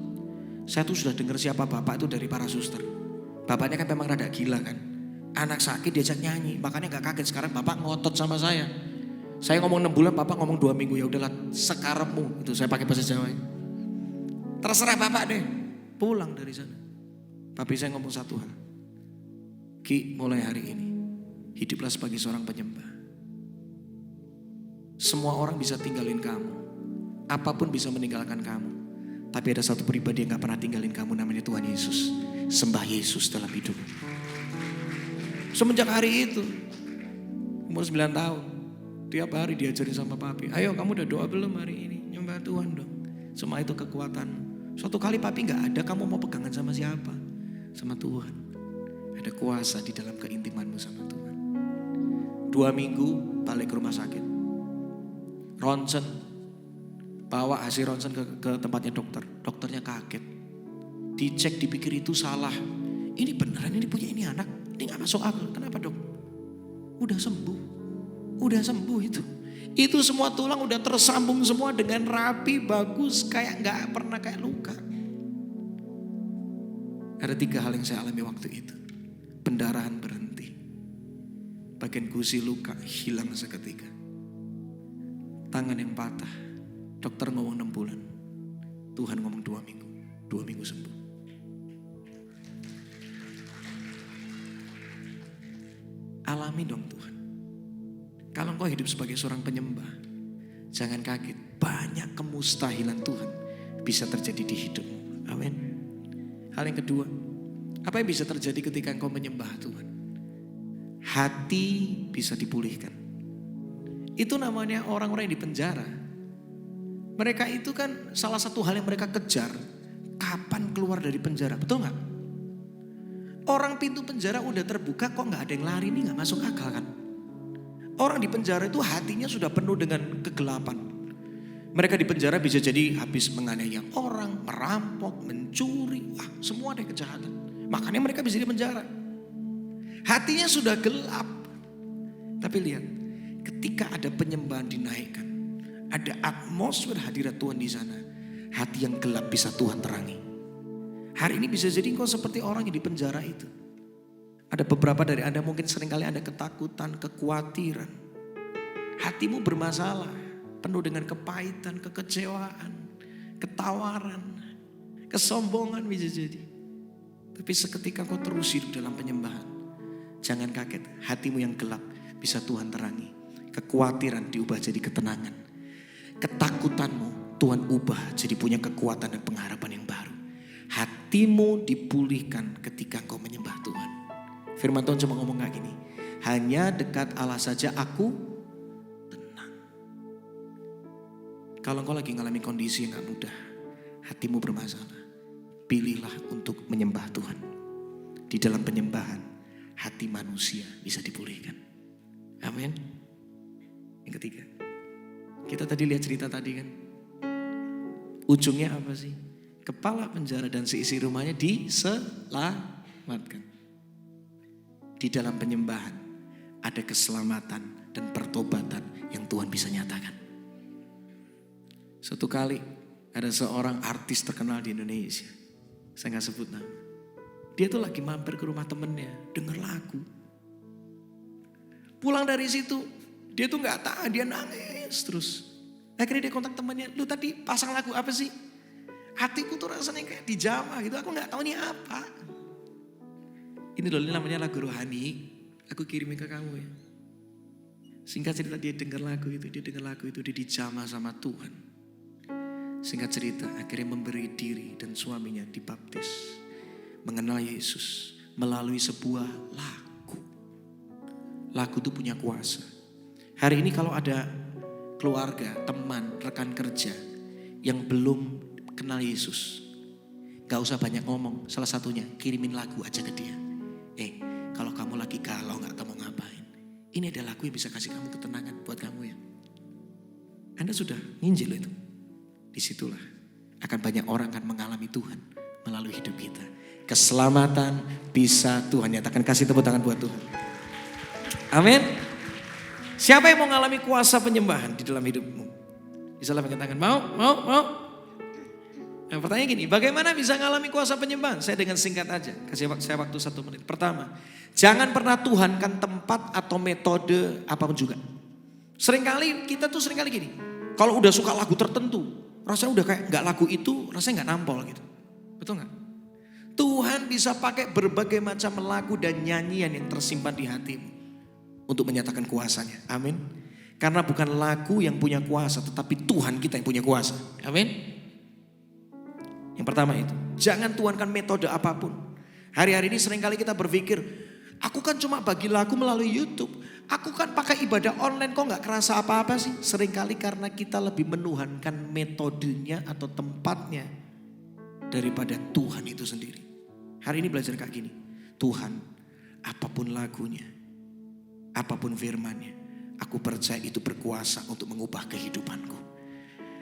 Saya tuh sudah dengar siapa bapak itu dari para suster. Bapaknya kan memang rada gila kan. Anak sakit diajak nyanyi, makanya gak kaget sekarang bapak ngotot sama saya. Saya ngomong 6 bulan, bapak ngomong 2 minggu. Ya udahlah, sekarepmu. Itu saya pakai bahasa Jawa. Terserah bapak deh. Pulang dari sana. Tapi saya ngomong satu hal. Ki, mulai hari ini hiduplah sebagai seorang penyembah. Semua orang bisa tinggalin kamu. Apapun bisa meninggalkan kamu. Tapi ada satu pribadi yang gak pernah tinggalin kamu, namanya Tuhan Yesus. Sembah Yesus dalam hidup. Semenjak hari itu, umur 9 tahun. Tiap hari diajarin sama papi, ayo kamu udah doa belum hari ini? Nyembah Tuhan dong. Semua itu kekuatan. Suatu kali papi gak ada, kamu mau pegangan sama siapa? Sama Tuhan. Ada kuasa di dalam keintimanmu sama Tuhan. 2 minggu balik ke rumah sakit. Ronsen. Bawa hasil ronsen ke tempatnya dokter. Dokternya kaget. Dicek dipikir itu salah. Ini beneran ini punya ini anak. Ini gak masuk akal. Kenapa dok? Udah sembuh. Udah sembuh itu. Itu semua tulang udah tersambung semua dengan rapi, bagus, kayak gak pernah kayak luka. Ada 3 hal yang saya alami waktu itu. Pendarahan berhenti. Bagian gusi luka hilang seketika. Tangan yang patah. Dokter ngomong 6 bulan. Tuhan ngomong 2 minggu. 2 minggu sembuh. Alami dong Tuhan. Kalau engkau hidup sebagai seorang penyembah, jangan kaget. Banyak kemustahilan Tuhan bisa terjadi di hidupmu. Amin. Hal yang kedua, apa yang bisa terjadi ketika engkau menyembah Tuhan? Hati bisa dipulihkan. Itu namanya orang-orang yang di penjara. Mereka itu kan salah satu hal yang mereka kejar. Kapan keluar dari penjara, betul gak? Orang pintu penjara udah terbuka kok gak ada yang lari, ini gak masuk akal kan? Orang di penjara itu hatinya sudah penuh dengan kegelapan. Mereka di penjara bisa jadi habis menganiaya orang, merampok, mencuri, semua ada kejahatan. Makanya mereka bisa di penjara. Hatinya sudah gelap. Tapi lihat, ketika ada penyembahan dinaikkan, ada atmosfer hadirat Tuhan di sana, hati yang gelap bisa Tuhan terangi. Hari ini bisa jadi engkau seperti orang yang di penjara itu. Ada beberapa dari Anda mungkin seringkali ada ketakutan, kekhawatiran. Hatimu bermasalah, penuh dengan kepahitan, kekecewaan, ketawaran, kesombongan bisa jadi. Tapi seketika kau terus hidup dalam penyembahan, jangan kaget, hatimu yang gelap bisa Tuhan terangi. Kekhawatiran diubah jadi ketenangan. Ketakutanmu Tuhan ubah jadi punya kekuatan dan pengharapan yang baru. Hatimu dipulihkan ketika kau menyembah Tuhan. Firman Tuhan cuma ngomong kayak gini. Hanya dekat Allah saja aku tenang. Kalau engkau lagi ngalami kondisi yang gak mudah, hatimu bermasalah, pilihlah untuk menyembah Tuhan. Di dalam penyembahan, hati manusia bisa dipulihkan. Amin. Yang ketiga, kita tadi lihat cerita tadi kan. Ujungnya apa sih? Kepala penjara dan seisi rumahnya diselamatkan. Di dalam penyembahan ada keselamatan dan pertobatan yang Tuhan bisa nyatakan. Suatu kali ada seorang artis terkenal di Indonesia. Saya gak sebut nama. Dia tuh lagi mampir ke rumah temennya, denger lagu. Pulang dari situ, dia tuh gak tahan, dia nangis terus. Akhirnya dia kontak temennya, lu tadi pasang lagu apa sih? Hatiku tuh rasanya kayak dijamah gitu, aku gak tahu ini apa. Ini loh, ini namanya lagu rohani. Aku kirimin ke kamu ya. Singkat cerita dia dengar lagu itu, dia dijamah sama Tuhan. Singkat cerita, akhirnya memberi diri dan suaminya dibaptis. Mengenal Yesus melalui sebuah lagu. Lagu itu punya kuasa. Hari ini kalau ada keluarga, teman, rekan kerja yang belum kenal Yesus, gak usah banyak ngomong. Salah satunya, kirimin lagu aja ke dia. Kalau kamu lagi galau gak tahu mau ngapain, ini ada lagu yang bisa kasih kamu ketenangan buat kamu ya. Anda sudah nginjil itu. Disitulah akan banyak orang akan mengalami Tuhan melalui hidup kita. Keselamatan bisa Tuhan nyatakan. Kasih tepuk tangan buat Tuhan. Amin. Siapa yang mau mengalami kuasa penyembahan di dalam hidupmu? Bisa lambaikan tangan. Mau? Nah, pertanyaan gini, bagaimana bisa mengalami kuasa penyembahan? Saya dengan singkat aja, kasih saya waktu 1 menit. Pertama, jangan pernah tuhankan tempat atau metode apapun juga. Kita tuh seringkali gini, kalau udah suka lagu tertentu, rasanya udah kayak gak lagu itu, rasanya gak nampol gitu. Betul gak? Tuhan bisa pakai berbagai macam lagu dan nyanyian yang tersimpan di hatimu untuk menyatakan kuasanya. Amin. Karena bukan lagu yang punya kuasa, tetapi Tuhan kita yang punya kuasa. Amin. Yang pertama itu, jangan tuhankan metode apapun. Hari-hari ini seringkali kita berpikir, aku kan cuma bagi lagu melalui YouTube. Aku kan pakai ibadah online, kok gak kerasa apa-apa sih? Seringkali karena kita lebih menuhankan metodenya atau tempatnya daripada Tuhan itu sendiri. Hari ini belajar kayak gini. Tuhan, apapun lagunya, apapun firmannya, aku percaya itu berkuasa untuk mengubah kehidupanku.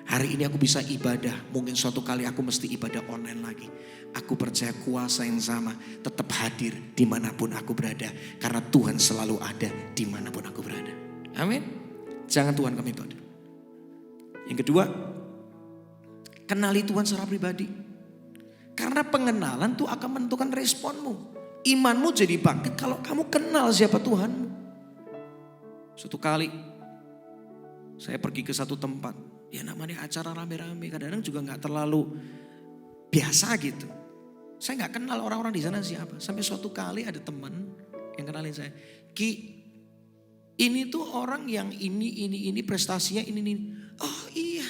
Hari ini aku bisa ibadah, mungkin suatu kali aku mesti ibadah online lagi. Aku percaya kuasa yang sama tetap hadir dimanapun aku berada. Karena Tuhan selalu ada dimanapun aku berada. Amin. Jangan Tuhan ke metode. Yang kedua, kenali Tuhan secara pribadi. Karena pengenalan tuh akan menentukan responmu. Imanmu jadi bangkit kalau kamu kenal siapa Tuhanmu. Suatu kali saya pergi ke satu tempat. Ya namanya acara rame-rame, kadang-kadang juga gak terlalu biasa gitu. Saya gak kenal orang-orang di sana siapa. Sampai suatu kali ada teman yang kenalin saya. Ki, ini tuh orang yang ini prestasinya ini. Oh iya,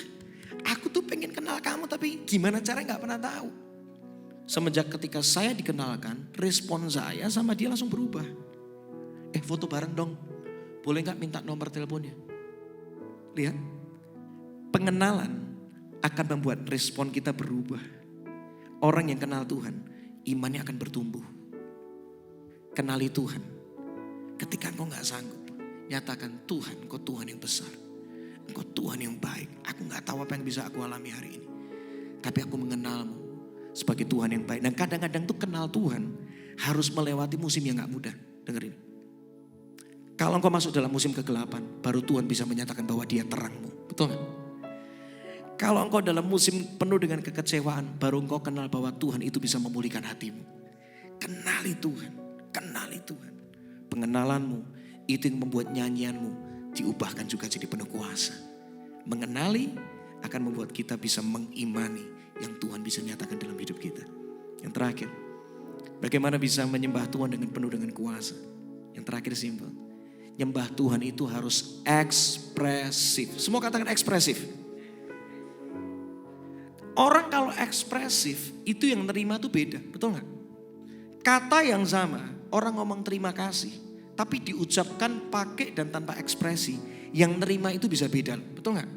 aku tuh pengen kenal kamu tapi gimana caranya gak pernah tahu. Semenjak ketika saya dikenalkan, respon saya sama dia langsung berubah. Foto bareng dong, boleh gak minta nomor teleponnya? Lihat. Pengenalan akan membuat respon kita berubah. Orang yang kenal Tuhan, imannya akan bertumbuh. Kenali Tuhan. Ketika engkau gak sanggup, nyatakan Tuhan, engkau Tuhan yang besar. Engkau Tuhan yang baik. Aku gak tahu apa yang bisa aku alami hari ini. Tapi aku mengenalmu sebagai Tuhan yang baik. Dan kadang-kadang tuh kenal Tuhan harus melewati musim yang gak mudah. Dengerin. Kalau engkau masuk dalam musim kegelapan, baru Tuhan bisa menyatakan bahwa dia terangmu. Betul gak? Kalau engkau dalam musim penuh dengan kekecewaan, baru engkau kenal bahwa Tuhan itu bisa memulihkan hatimu. Kenali Tuhan, kenali Tuhan. Pengenalanmu itu yang membuat nyanyianmu diubahkan juga jadi penuh kuasa. Mengenali akan membuat kita bisa mengimani yang Tuhan bisa nyatakan dalam hidup kita. Yang terakhir, bagaimana bisa menyembah Tuhan dengan penuh dengan kuasa. Yang terakhir simpel, nyembah Tuhan itu harus ekspresif. Semua katakan ekspresif. Orang kalau ekspresif itu yang nerima tuh beda, betul gak? Kata yang sama, orang ngomong terima kasih, tapi diucapkan pakai dan tanpa ekspresi, yang nerima itu bisa beda, betul gak?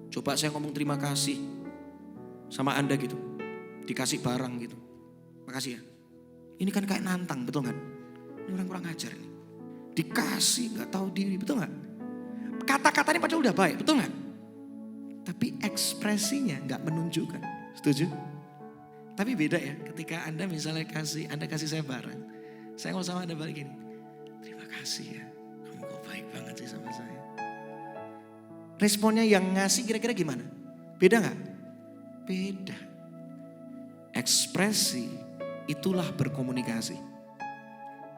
Coba saya ngomong terima kasih sama Anda gitu, dikasih barang gitu, makasih ya. Ini kan kayak nantang, betul gak? Ini orang kurang ajar nih, dikasih gak tahu diri, betul gak? Kata-katanya padahal udah baik, betul gak? Tapi ekspresinya gak menunjukkan. Setuju? Tapi beda ya ketika Anda misalnya Anda kasih saya barang. Saya ngomong sama Anda balik gini. Terima kasih ya. Kamu kok baik banget sih sama saya. Responnya yang ngasih kira-kira gimana? Beda gak? Beda. Ekspresi itulah berkomunikasi.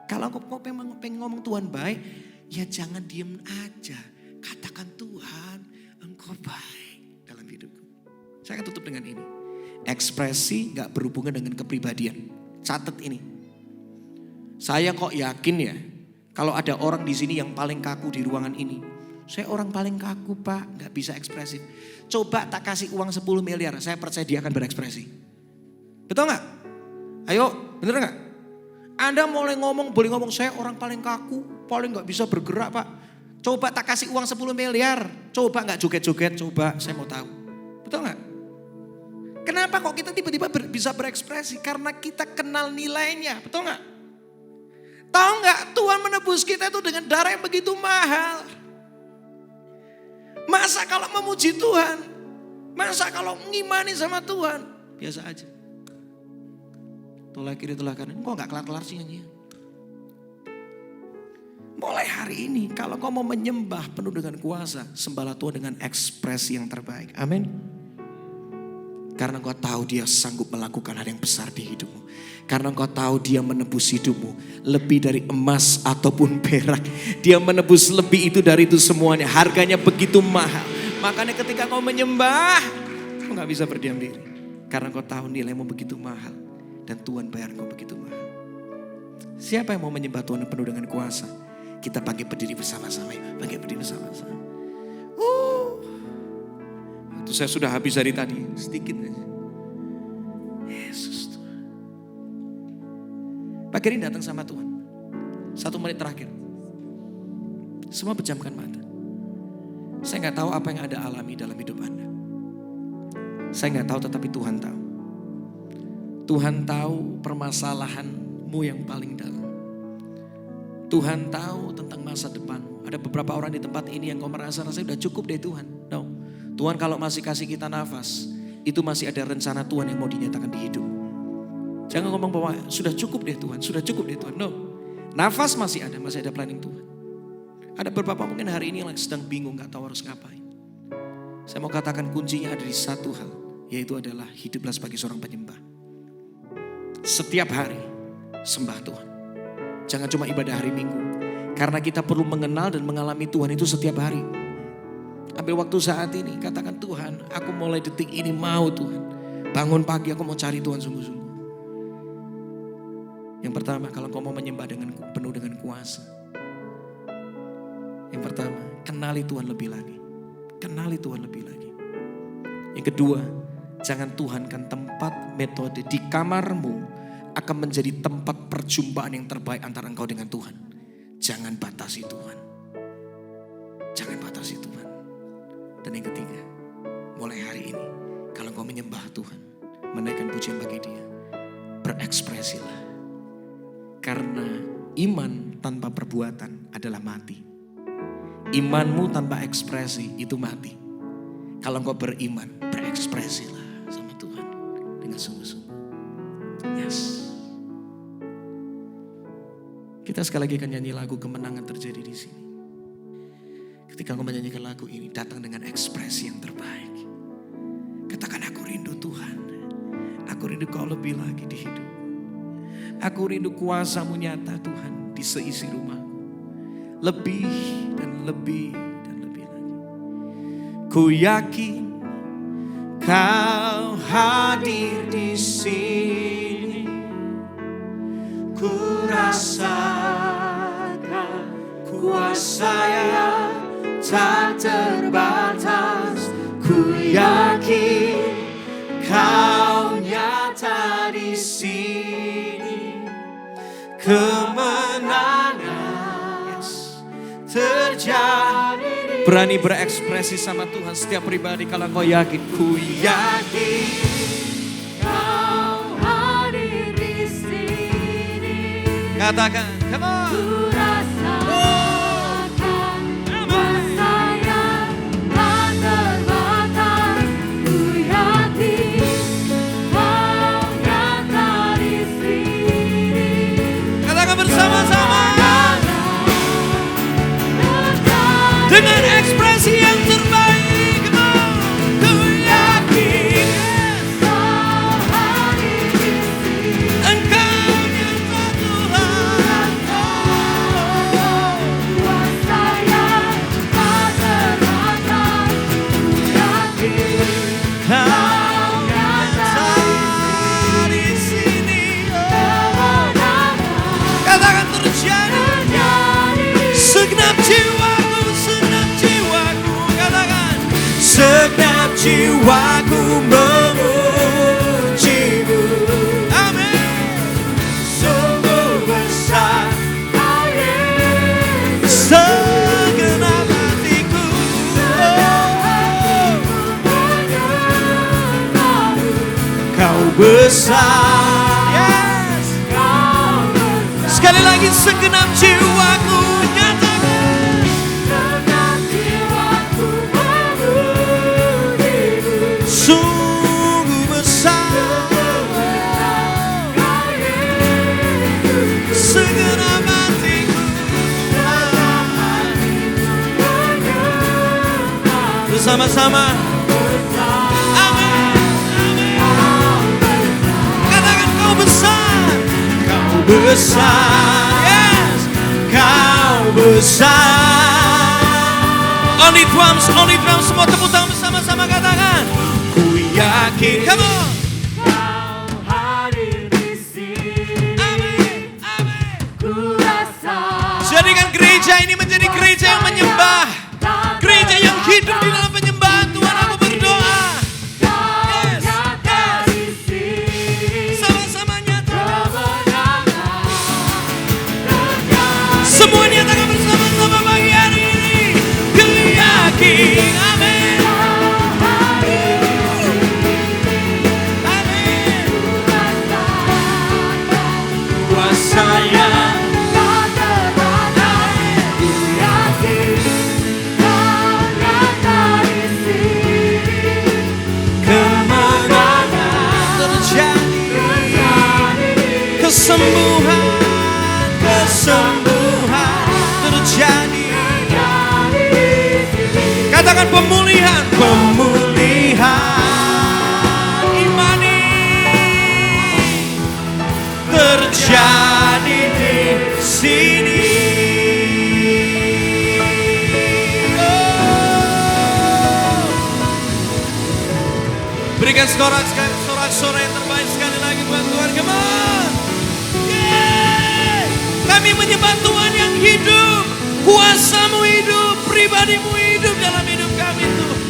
Kalau kau pengen ngomong Tuhan baik, ya jangan diem aja. Katakan Tuhan, engkau baik. Saya akan tutup dengan ini. Ekspresi gak berhubungan dengan kepribadian. Catat ini. Saya kok yakin ya, kalau ada orang di sini yang paling kaku di ruangan ini, Saya orang paling kaku Pak, gak bisa ekspresif. Coba tak kasih uang 10 miliar, saya percaya dia akan berekspresi. Betul gak? Ayo, bener gak? Anda boleh ngomong saya orang paling kaku, paling gak bisa bergerak Pak. Coba tak kasih uang 10 miliar, coba gak joget-joget, coba saya mau tahu. Betul gak? Kenapa kok kita tiba-tiba bisa berekspresi? Karena kita kenal nilainya, betul gak? Tahu gak Tuhan menebus kita itu dengan darah yang begitu mahal. Masa kalau memuji Tuhan, masa kalau ngimani sama Tuhan, biasa aja. Tolak kiri, tolak kanan, kok gak kelar-kelar sih nyanyi. Mulai hari ini kalau kau mau menyembah penuh dengan kuasa, sembahlah Tuhan dengan ekspresi yang terbaik. Amin. Karena engkau tahu dia sanggup melakukan hal yang besar di hidupmu. Karena engkau tahu dia menebus hidupmu lebih dari emas ataupun perak. Dia menebus lebih itu dari itu semuanya. Harganya begitu mahal. Makanya ketika kau menyembah, kau gak bisa berdiam diri. Karena engkau tahu nilaimu begitu mahal. Dan Tuhan bayar engkau begitu mahal. Siapa yang mau menyembah Tuhan penuh dengan kuasa? Kita bangkit berdiri bersama-sama. Bangkit berdiri bersama-sama. Itu saya sudah habis dari tadi. Sedikit aja. Yesus Tuhan. Pak Kiri datang sama Tuhan. 1 menit terakhir. Semua pejamkan mata. Saya gak tahu apa yang Anda alami dalam hidup Anda. Saya gak tahu tetapi Tuhan tahu. Tuhan tahu permasalahanmu yang paling dalam. Tuhan tahu tentang masa depanmu. Ada beberapa orang di tempat ini yang kau merasa udah cukup deh Tuhan. No. Tuhan kalau masih kasih kita nafas, itu masih ada rencana Tuhan yang mau dinyatakan di hidup. Jangan ngomong bahwa sudah cukup deh Tuhan, sudah cukup deh Tuhan. No. Nafas masih ada planning Tuhan. Ada beberapa mungkin hari ini yang sedang bingung gak tahu harus ngapain. Saya mau katakan kuncinya ada di satu hal, yaitu adalah hiduplah sebagai seorang penyembah. Setiap hari sembah Tuhan. Jangan cuma ibadah hari Minggu. Karena kita perlu mengenal dan mengalami Tuhan itu setiap hari. Ambil waktu saat ini, katakan Tuhan, aku mulai detik ini mau Tuhan. Bangun pagi aku mau cari Tuhan sungguh-sungguh. Yang pertama, kalau kau mau menyembah dengan penuh dengan kuasa. Yang pertama, kenali Tuhan lebih lagi. Kenali Tuhan lebih lagi. Yang kedua, jangan tuhankan tempat metode di kamarmu akan menjadi tempat perjumpaan yang terbaik antara engkau dengan Tuhan. Jangan batasi Tuhan. Jangan batasi Tuhan. Dan yang ketiga, mulai hari ini, kalau kau menyembah Tuhan, menaikkan pujian bagi Dia, berekspresilah. Karena iman tanpa perbuatan adalah mati. Imanmu tanpa ekspresi itu mati. Kalau kau beriman, berekspresilah sama Tuhan dengan sungguh-sungguh. Yes. Kita sekali lagi akan nyanyi lagu kemenangan terjadi di sini. Ketika kau menyanyikan lagu ini, datang dengan ekspresi yang terbaik. Katakan, aku rindu Tuhan. Aku rindu kau lebih lagi di hidup. Aku rindu kuasa-Mu nyata Tuhan di seisi rumahku. Lebih dan lebih dan lebih lagi. Ku yakin kau hadir di sini. Ku rasakan kuasa yang tak terbatas. Ku yakin kau nyata di sini. Kemenangan terjadi. Berani berekspresi sama Tuhan setiap pribadi kalau kau yakin. Ku yakin kau hadir di sini. Katakan, come on. Dengan ekspresi yang terbaik, ku yakin Engkau nyata Tuhan. jiwaku memujimu. Amin. Sungguh besar segenap hatiku. Kau besar. Yes. Sekali lagi segenap jiwaku nyatakan. Sungguh besar segenap hatiku. Bersama-sama. Amin. Katakan kau besar. Kau besar. Yes. Kau besar. Only drums, semua tepuk tangan bersama-sama katakan. Ku yakin, come on. Kau hadir di sini. Amin, amin. Ku rasa Jadikan gereja ini menjadi gereja yang menyembah, gereja yang hidup di dalam penyembahan Tuhan. Aku berdoa. Yes, yes. di sini. Sama-sama nyatakan. Kemenangan terjadi. Semua nyatakan bersama-sama pagi hari ini. Ku yakin, amin. Amin. Kuasanya. Kesembuhan terjadi. Katakan pemulihan imani terjadi di sini. Berikan sorak-sorai yang terbaik sekali lagi buat Tuhan. Come on. Kami menyembah Tuhan yang hidup. Kuasa-Mu hidup, pribadi-Mu hidup dalam hidup kami Tuhan.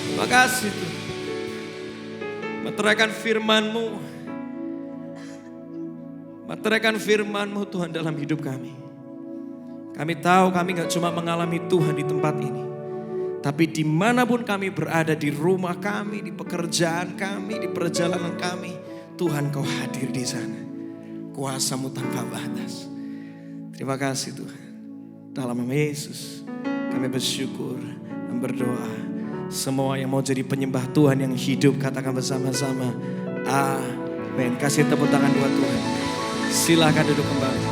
Terima kasih Tuhan. Meteraikan firman-Mu. Meteraikan firman-Mu Tuhan dalam hidup kami. Kami tahu kami gak cuma mengalami Tuhan di tempat ini. Tapi dimanapun kami berada, di rumah kami, di pekerjaan kami, di perjalanan kami, Tuhan Kau hadir di sana. Kuasa-Mu tanpa batas. Terima kasih Tuhan. Dalam nama Yesus kami bersyukur dan berdoa. Semua yang mau jadi penyembah Tuhan yang hidup, katakan bersama-sama amin. Kasih tepuk tangan buat Tuhan. Silakan duduk kembali.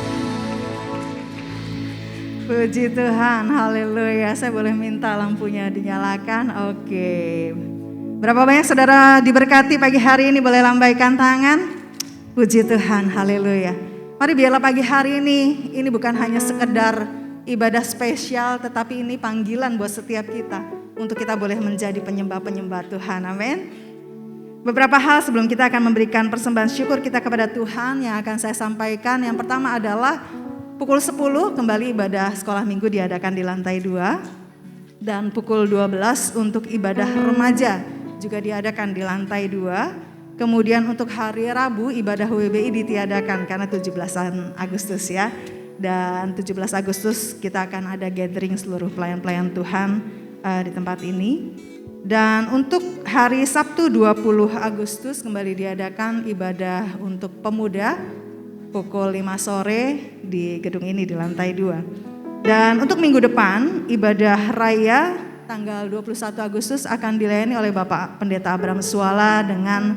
Puji Tuhan, haleluya. Saya boleh minta lampunya dinyalakan? Oke. Berapa banyak saudara diberkati pagi hari ini, boleh lambaikan tangan? Puji Tuhan, haleluya. Mari biarlah pagi hari ini bukan hanya sekedar ibadah spesial, tetapi ini panggilan buat setiap kita untuk kita boleh menjadi penyembah-penyembah Tuhan, amin. Beberapa hal sebelum kita akan memberikan persembahan syukur kita kepada Tuhan yang akan saya sampaikan. Yang pertama adalah pukul 10 kembali ibadah sekolah minggu diadakan di lantai 2. Dan pukul 12 untuk ibadah remaja juga diadakan di lantai 2. Kemudian untuk hari Rabu ibadah WBI ditiadakan karena 17 Agustus ya. Dan 17 Agustus kita akan ada gathering seluruh pelayan-pelayan Tuhan di tempat ini. Dan untuk hari Sabtu 20 Agustus kembali diadakan ibadah untuk pemuda pukul 5 sore di gedung ini di lantai 2. Dan untuk minggu depan ibadah raya tanggal 21 Agustus akan dilayani oleh Bapak Pendeta Abraham Suala dengan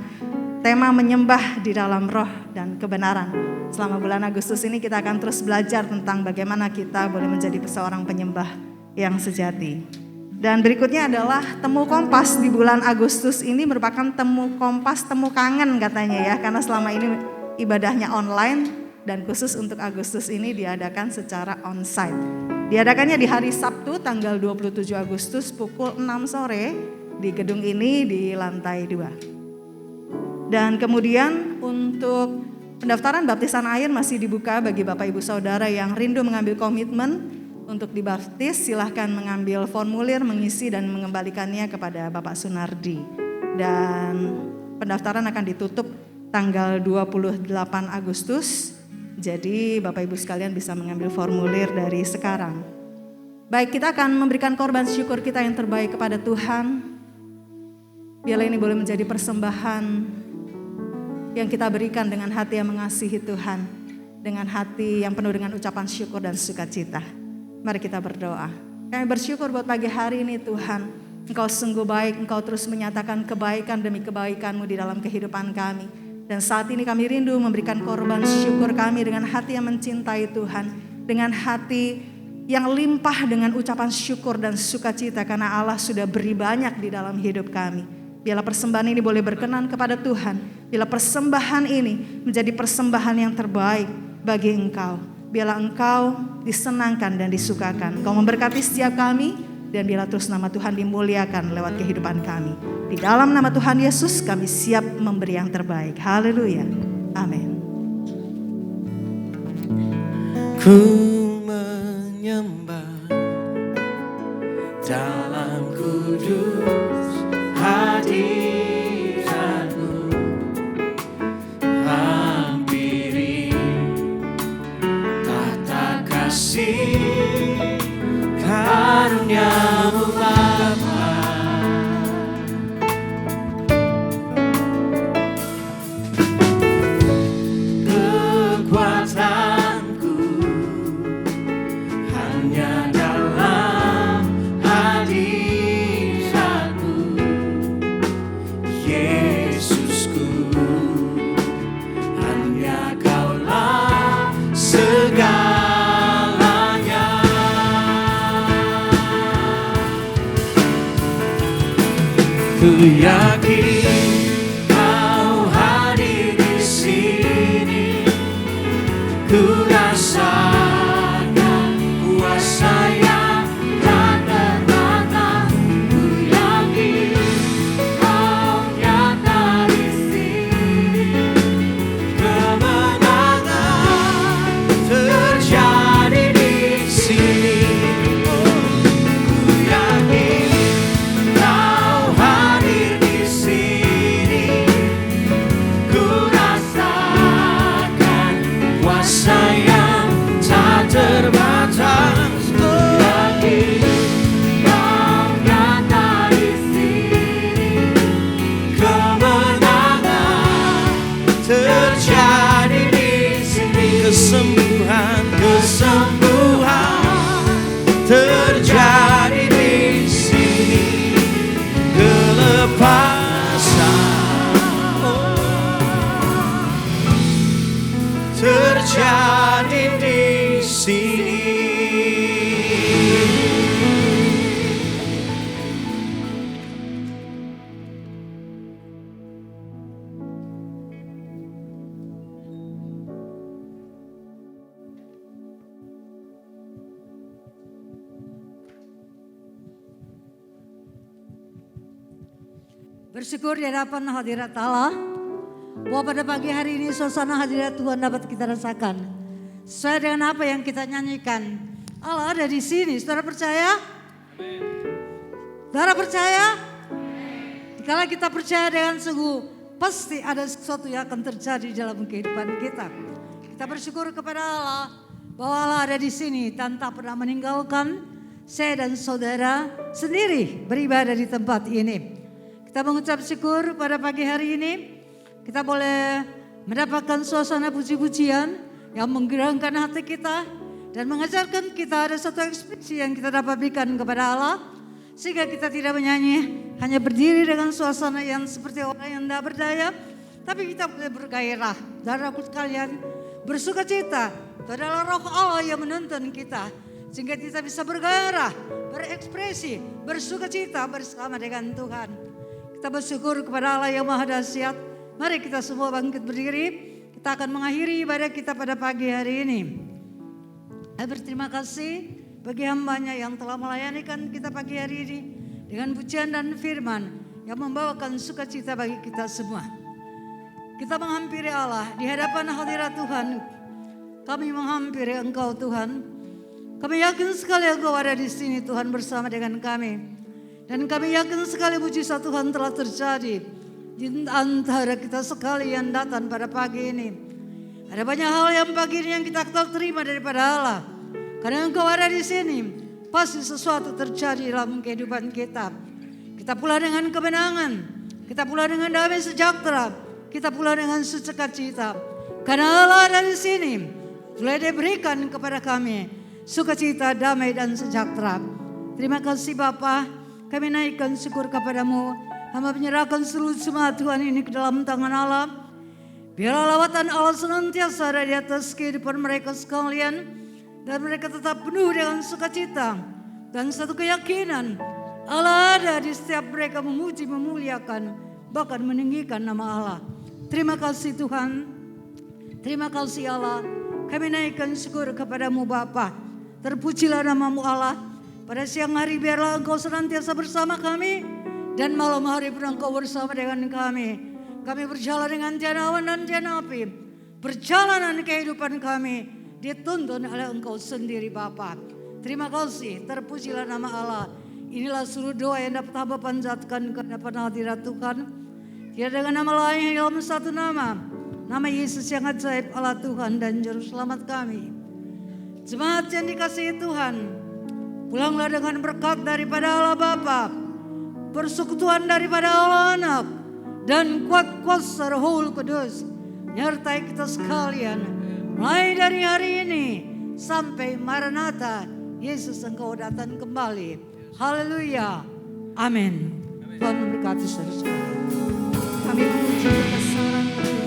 tema menyembah di dalam roh dan kebenaran. Selama bulan Agustus ini kita akan terus belajar tentang bagaimana kita boleh menjadi seorang penyembah yang sejati. Dan berikutnya adalah temu kompas di bulan Agustus ini merupakan temu kompas, temu kangen katanya ya. Karena selama ini ibadahnya online dan khusus untuk Agustus ini diadakan secara onsite. Diadakannya di hari Sabtu tanggal 27 Agustus pukul 6 sore di gedung ini di lantai 2. Dan kemudian untuk pendaftaran baptisan air masih dibuka bagi Bapak Ibu Saudara yang rindu mengambil komitmen untuk dibaptis, silahkan mengambil formulir, mengisi dan mengembalikannya kepada Bapak Sunardi. Dan pendaftaran akan ditutup tanggal 28 Agustus. Jadi Bapak Ibu sekalian bisa mengambil formulir dari sekarang. Baik, kita akan memberikan korban syukur kita yang terbaik kepada Tuhan. Biarlah ini boleh menjadi persembahan yang kita berikan dengan hati yang mengasihi Tuhan, dengan hati yang penuh dengan ucapan syukur dan sukacita. Mari kita berdoa. Kami bersyukur buat pagi hari ini Tuhan. Engkau sungguh baik, Engkau terus menyatakan kebaikan demi kebaikan-Mu di dalam kehidupan kami. Dan saat ini kami rindu memberikan korban syukur kami dengan hati yang mencintai Tuhan. Dengan hati yang limpah dengan ucapan syukur dan sukacita karena Allah sudah beri banyak di dalam hidup kami. Biarlah persembahan ini boleh berkenan kepada Tuhan. Biarlah persembahan ini menjadi persembahan yang terbaik bagi Engkau. Biarlah Engkau disenangkan dan disukakan. Engkau memberkati setiap kami dan biarlah terus nama Tuhan dimuliakan lewat kehidupan kami. Di dalam nama Tuhan Yesus kami siap memberi yang terbaik. Haleluya. Amin. Ku menyembah dalam kudus hadirat-Mu, hampiri tata kasih karunia-Mu Bapa. Kekuatanku hanya dalam hadirat-Mu, Yesusku, hanya Kaulah segalanya. Ku yakin Kau hadir di sini, ku rasakan kuasa yang tak terbatas. Ku yakin Kau nyata di sini, kemenangan terjadi di sini. Ku yakin Kau hadir di sini, ku rasakan kuasa yang tak terbatas. Ku yakin Kau nyata di sini, kemenangan terjadi di sini. Kesembuhan, kesembuhan terjadi di sini. Kelepasan terjadi di sini. Bersyukur di hadapan hadirat Allah, bahwa pada pagi hari ini suasana hadirat Tuhan dapat kita rasakan. Sesuai dengan apa yang kita nyanyikan, Allah ada di sini. Saudara percaya? Saudara percaya? Kalau kita percaya dengan sungguh, pasti ada sesuatu yang akan terjadi dalam kehidupan kita. Kita bersyukur kepada Allah bahwa Allah ada di sini dan tak pernah meninggalkan saya dan saudara sendiri beribadah di tempat ini. Kita mengucap syukur pada pagi hari ini. Kita boleh mendapatkan suasana puji-pujian yang menggerakkan hati kita dan mengajarkan kita ada satu ekspresi yang kita dapat berikan kepada Allah. Sehingga kita tidak menyanyi hanya berdiri dengan suasana yang seperti orang yang tidak berdaya. Tapi kita boleh bergairah. Saudaraku sekalian, bersuka cita. Itu adalah roh Allah yang menuntun kita. Sehingga kita bisa bergairah, berekspresi, bersuka cita bersama dengan Tuhan. Kita bersyukur kepada Allah yang Maha Dahsyat. Mari kita semua bangkit berdiri. Kita akan mengakhiri ibadah kita pada pagi hari ini. Saya berterima kasih bagi hambanya yang telah melayanikan kita pagi hari ini dengan pujian dan firman yang membawakan sukacita bagi kita semua. Kita menghampiri Allah di hadapan hadirat Tuhan. Kami menghampiri Engkau Tuhan. Kami yakin sekali Engkau ada di sini Tuhan bersama dengan kami. Dan kami yakin sekali mujizat Tuhan telah terjadi di antara kita sekalian datang pada pagi ini. Ada banyak hal yang pagi ini yang kita terima daripada Allah. Karena Engkau ada di sini, pasti sesuatu terjadi dalam kehidupan kita. Kita pula dengan kemenangan, kita pula dengan damai sejahtera, kita pula dengan sukacita. Karena Allah ada di sini, boleh diberikan kepada kami sukacita, damai dan sejahtera. Terima kasih Bapa, kami naikkan syukur kepadamu. Hamba menyerahkan seluruh jemaat Tuhan ini ke dalam tangan Allah. Biarlah lawatan Allah senantiasa ada di atas kehidupan mereka sekalian. Dan mereka tetap penuh dengan sukacita dan satu keyakinan Allah ada di setiap mereka, memuji, memuliakan, bahkan meninggikan nama Allah. Terima kasih Tuhan. Terima kasih Allah. Kami naikkan syukur kepadamu Bapa. Terpujilah namamu Allah. Pada siang hari biarlah Engkau senantiasa bersama kami. Dan malam hari pun Engkau bersama dengan kami. Kami berjalan dengan tiada awan dan tiada api. Perjalanan kehidupan kami dituntun oleh Engkau sendiri Bapa. Terima kasih. Terpujilah nama Allah. Inilah seluruh doa yang dapat hamba panjatkan ke hadapan hadirat Tuhan. Tiada dengan nama lain dalam satu nama. Nama Yesus yang ajaib, Allah Tuhan dan Juru Selamat kami. Jemaat yang dikasihi Tuhan, pulanglah dengan berkat daripada Allah Bapa, persekutuan daripada Allah Anak, dan kuat kuasa Roh Kudus menyertai kita sekalian. Mulai dari hari ini sampai Maranatha, Yesus Engkau datang kembali. Haleluya. Amin. Tuhan memberkati saudara-saudara. Kami memuji kebesaran Tuhan.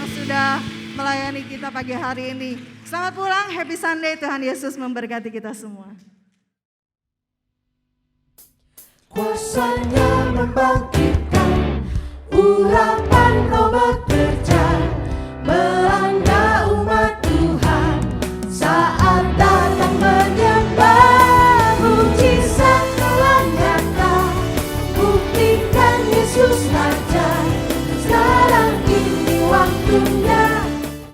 yang sudah melayani kita pagi hari ini. Selamat pulang, happy Sunday, Tuhan Yesus memberkati kita semua. Kuasanya membangkitkan,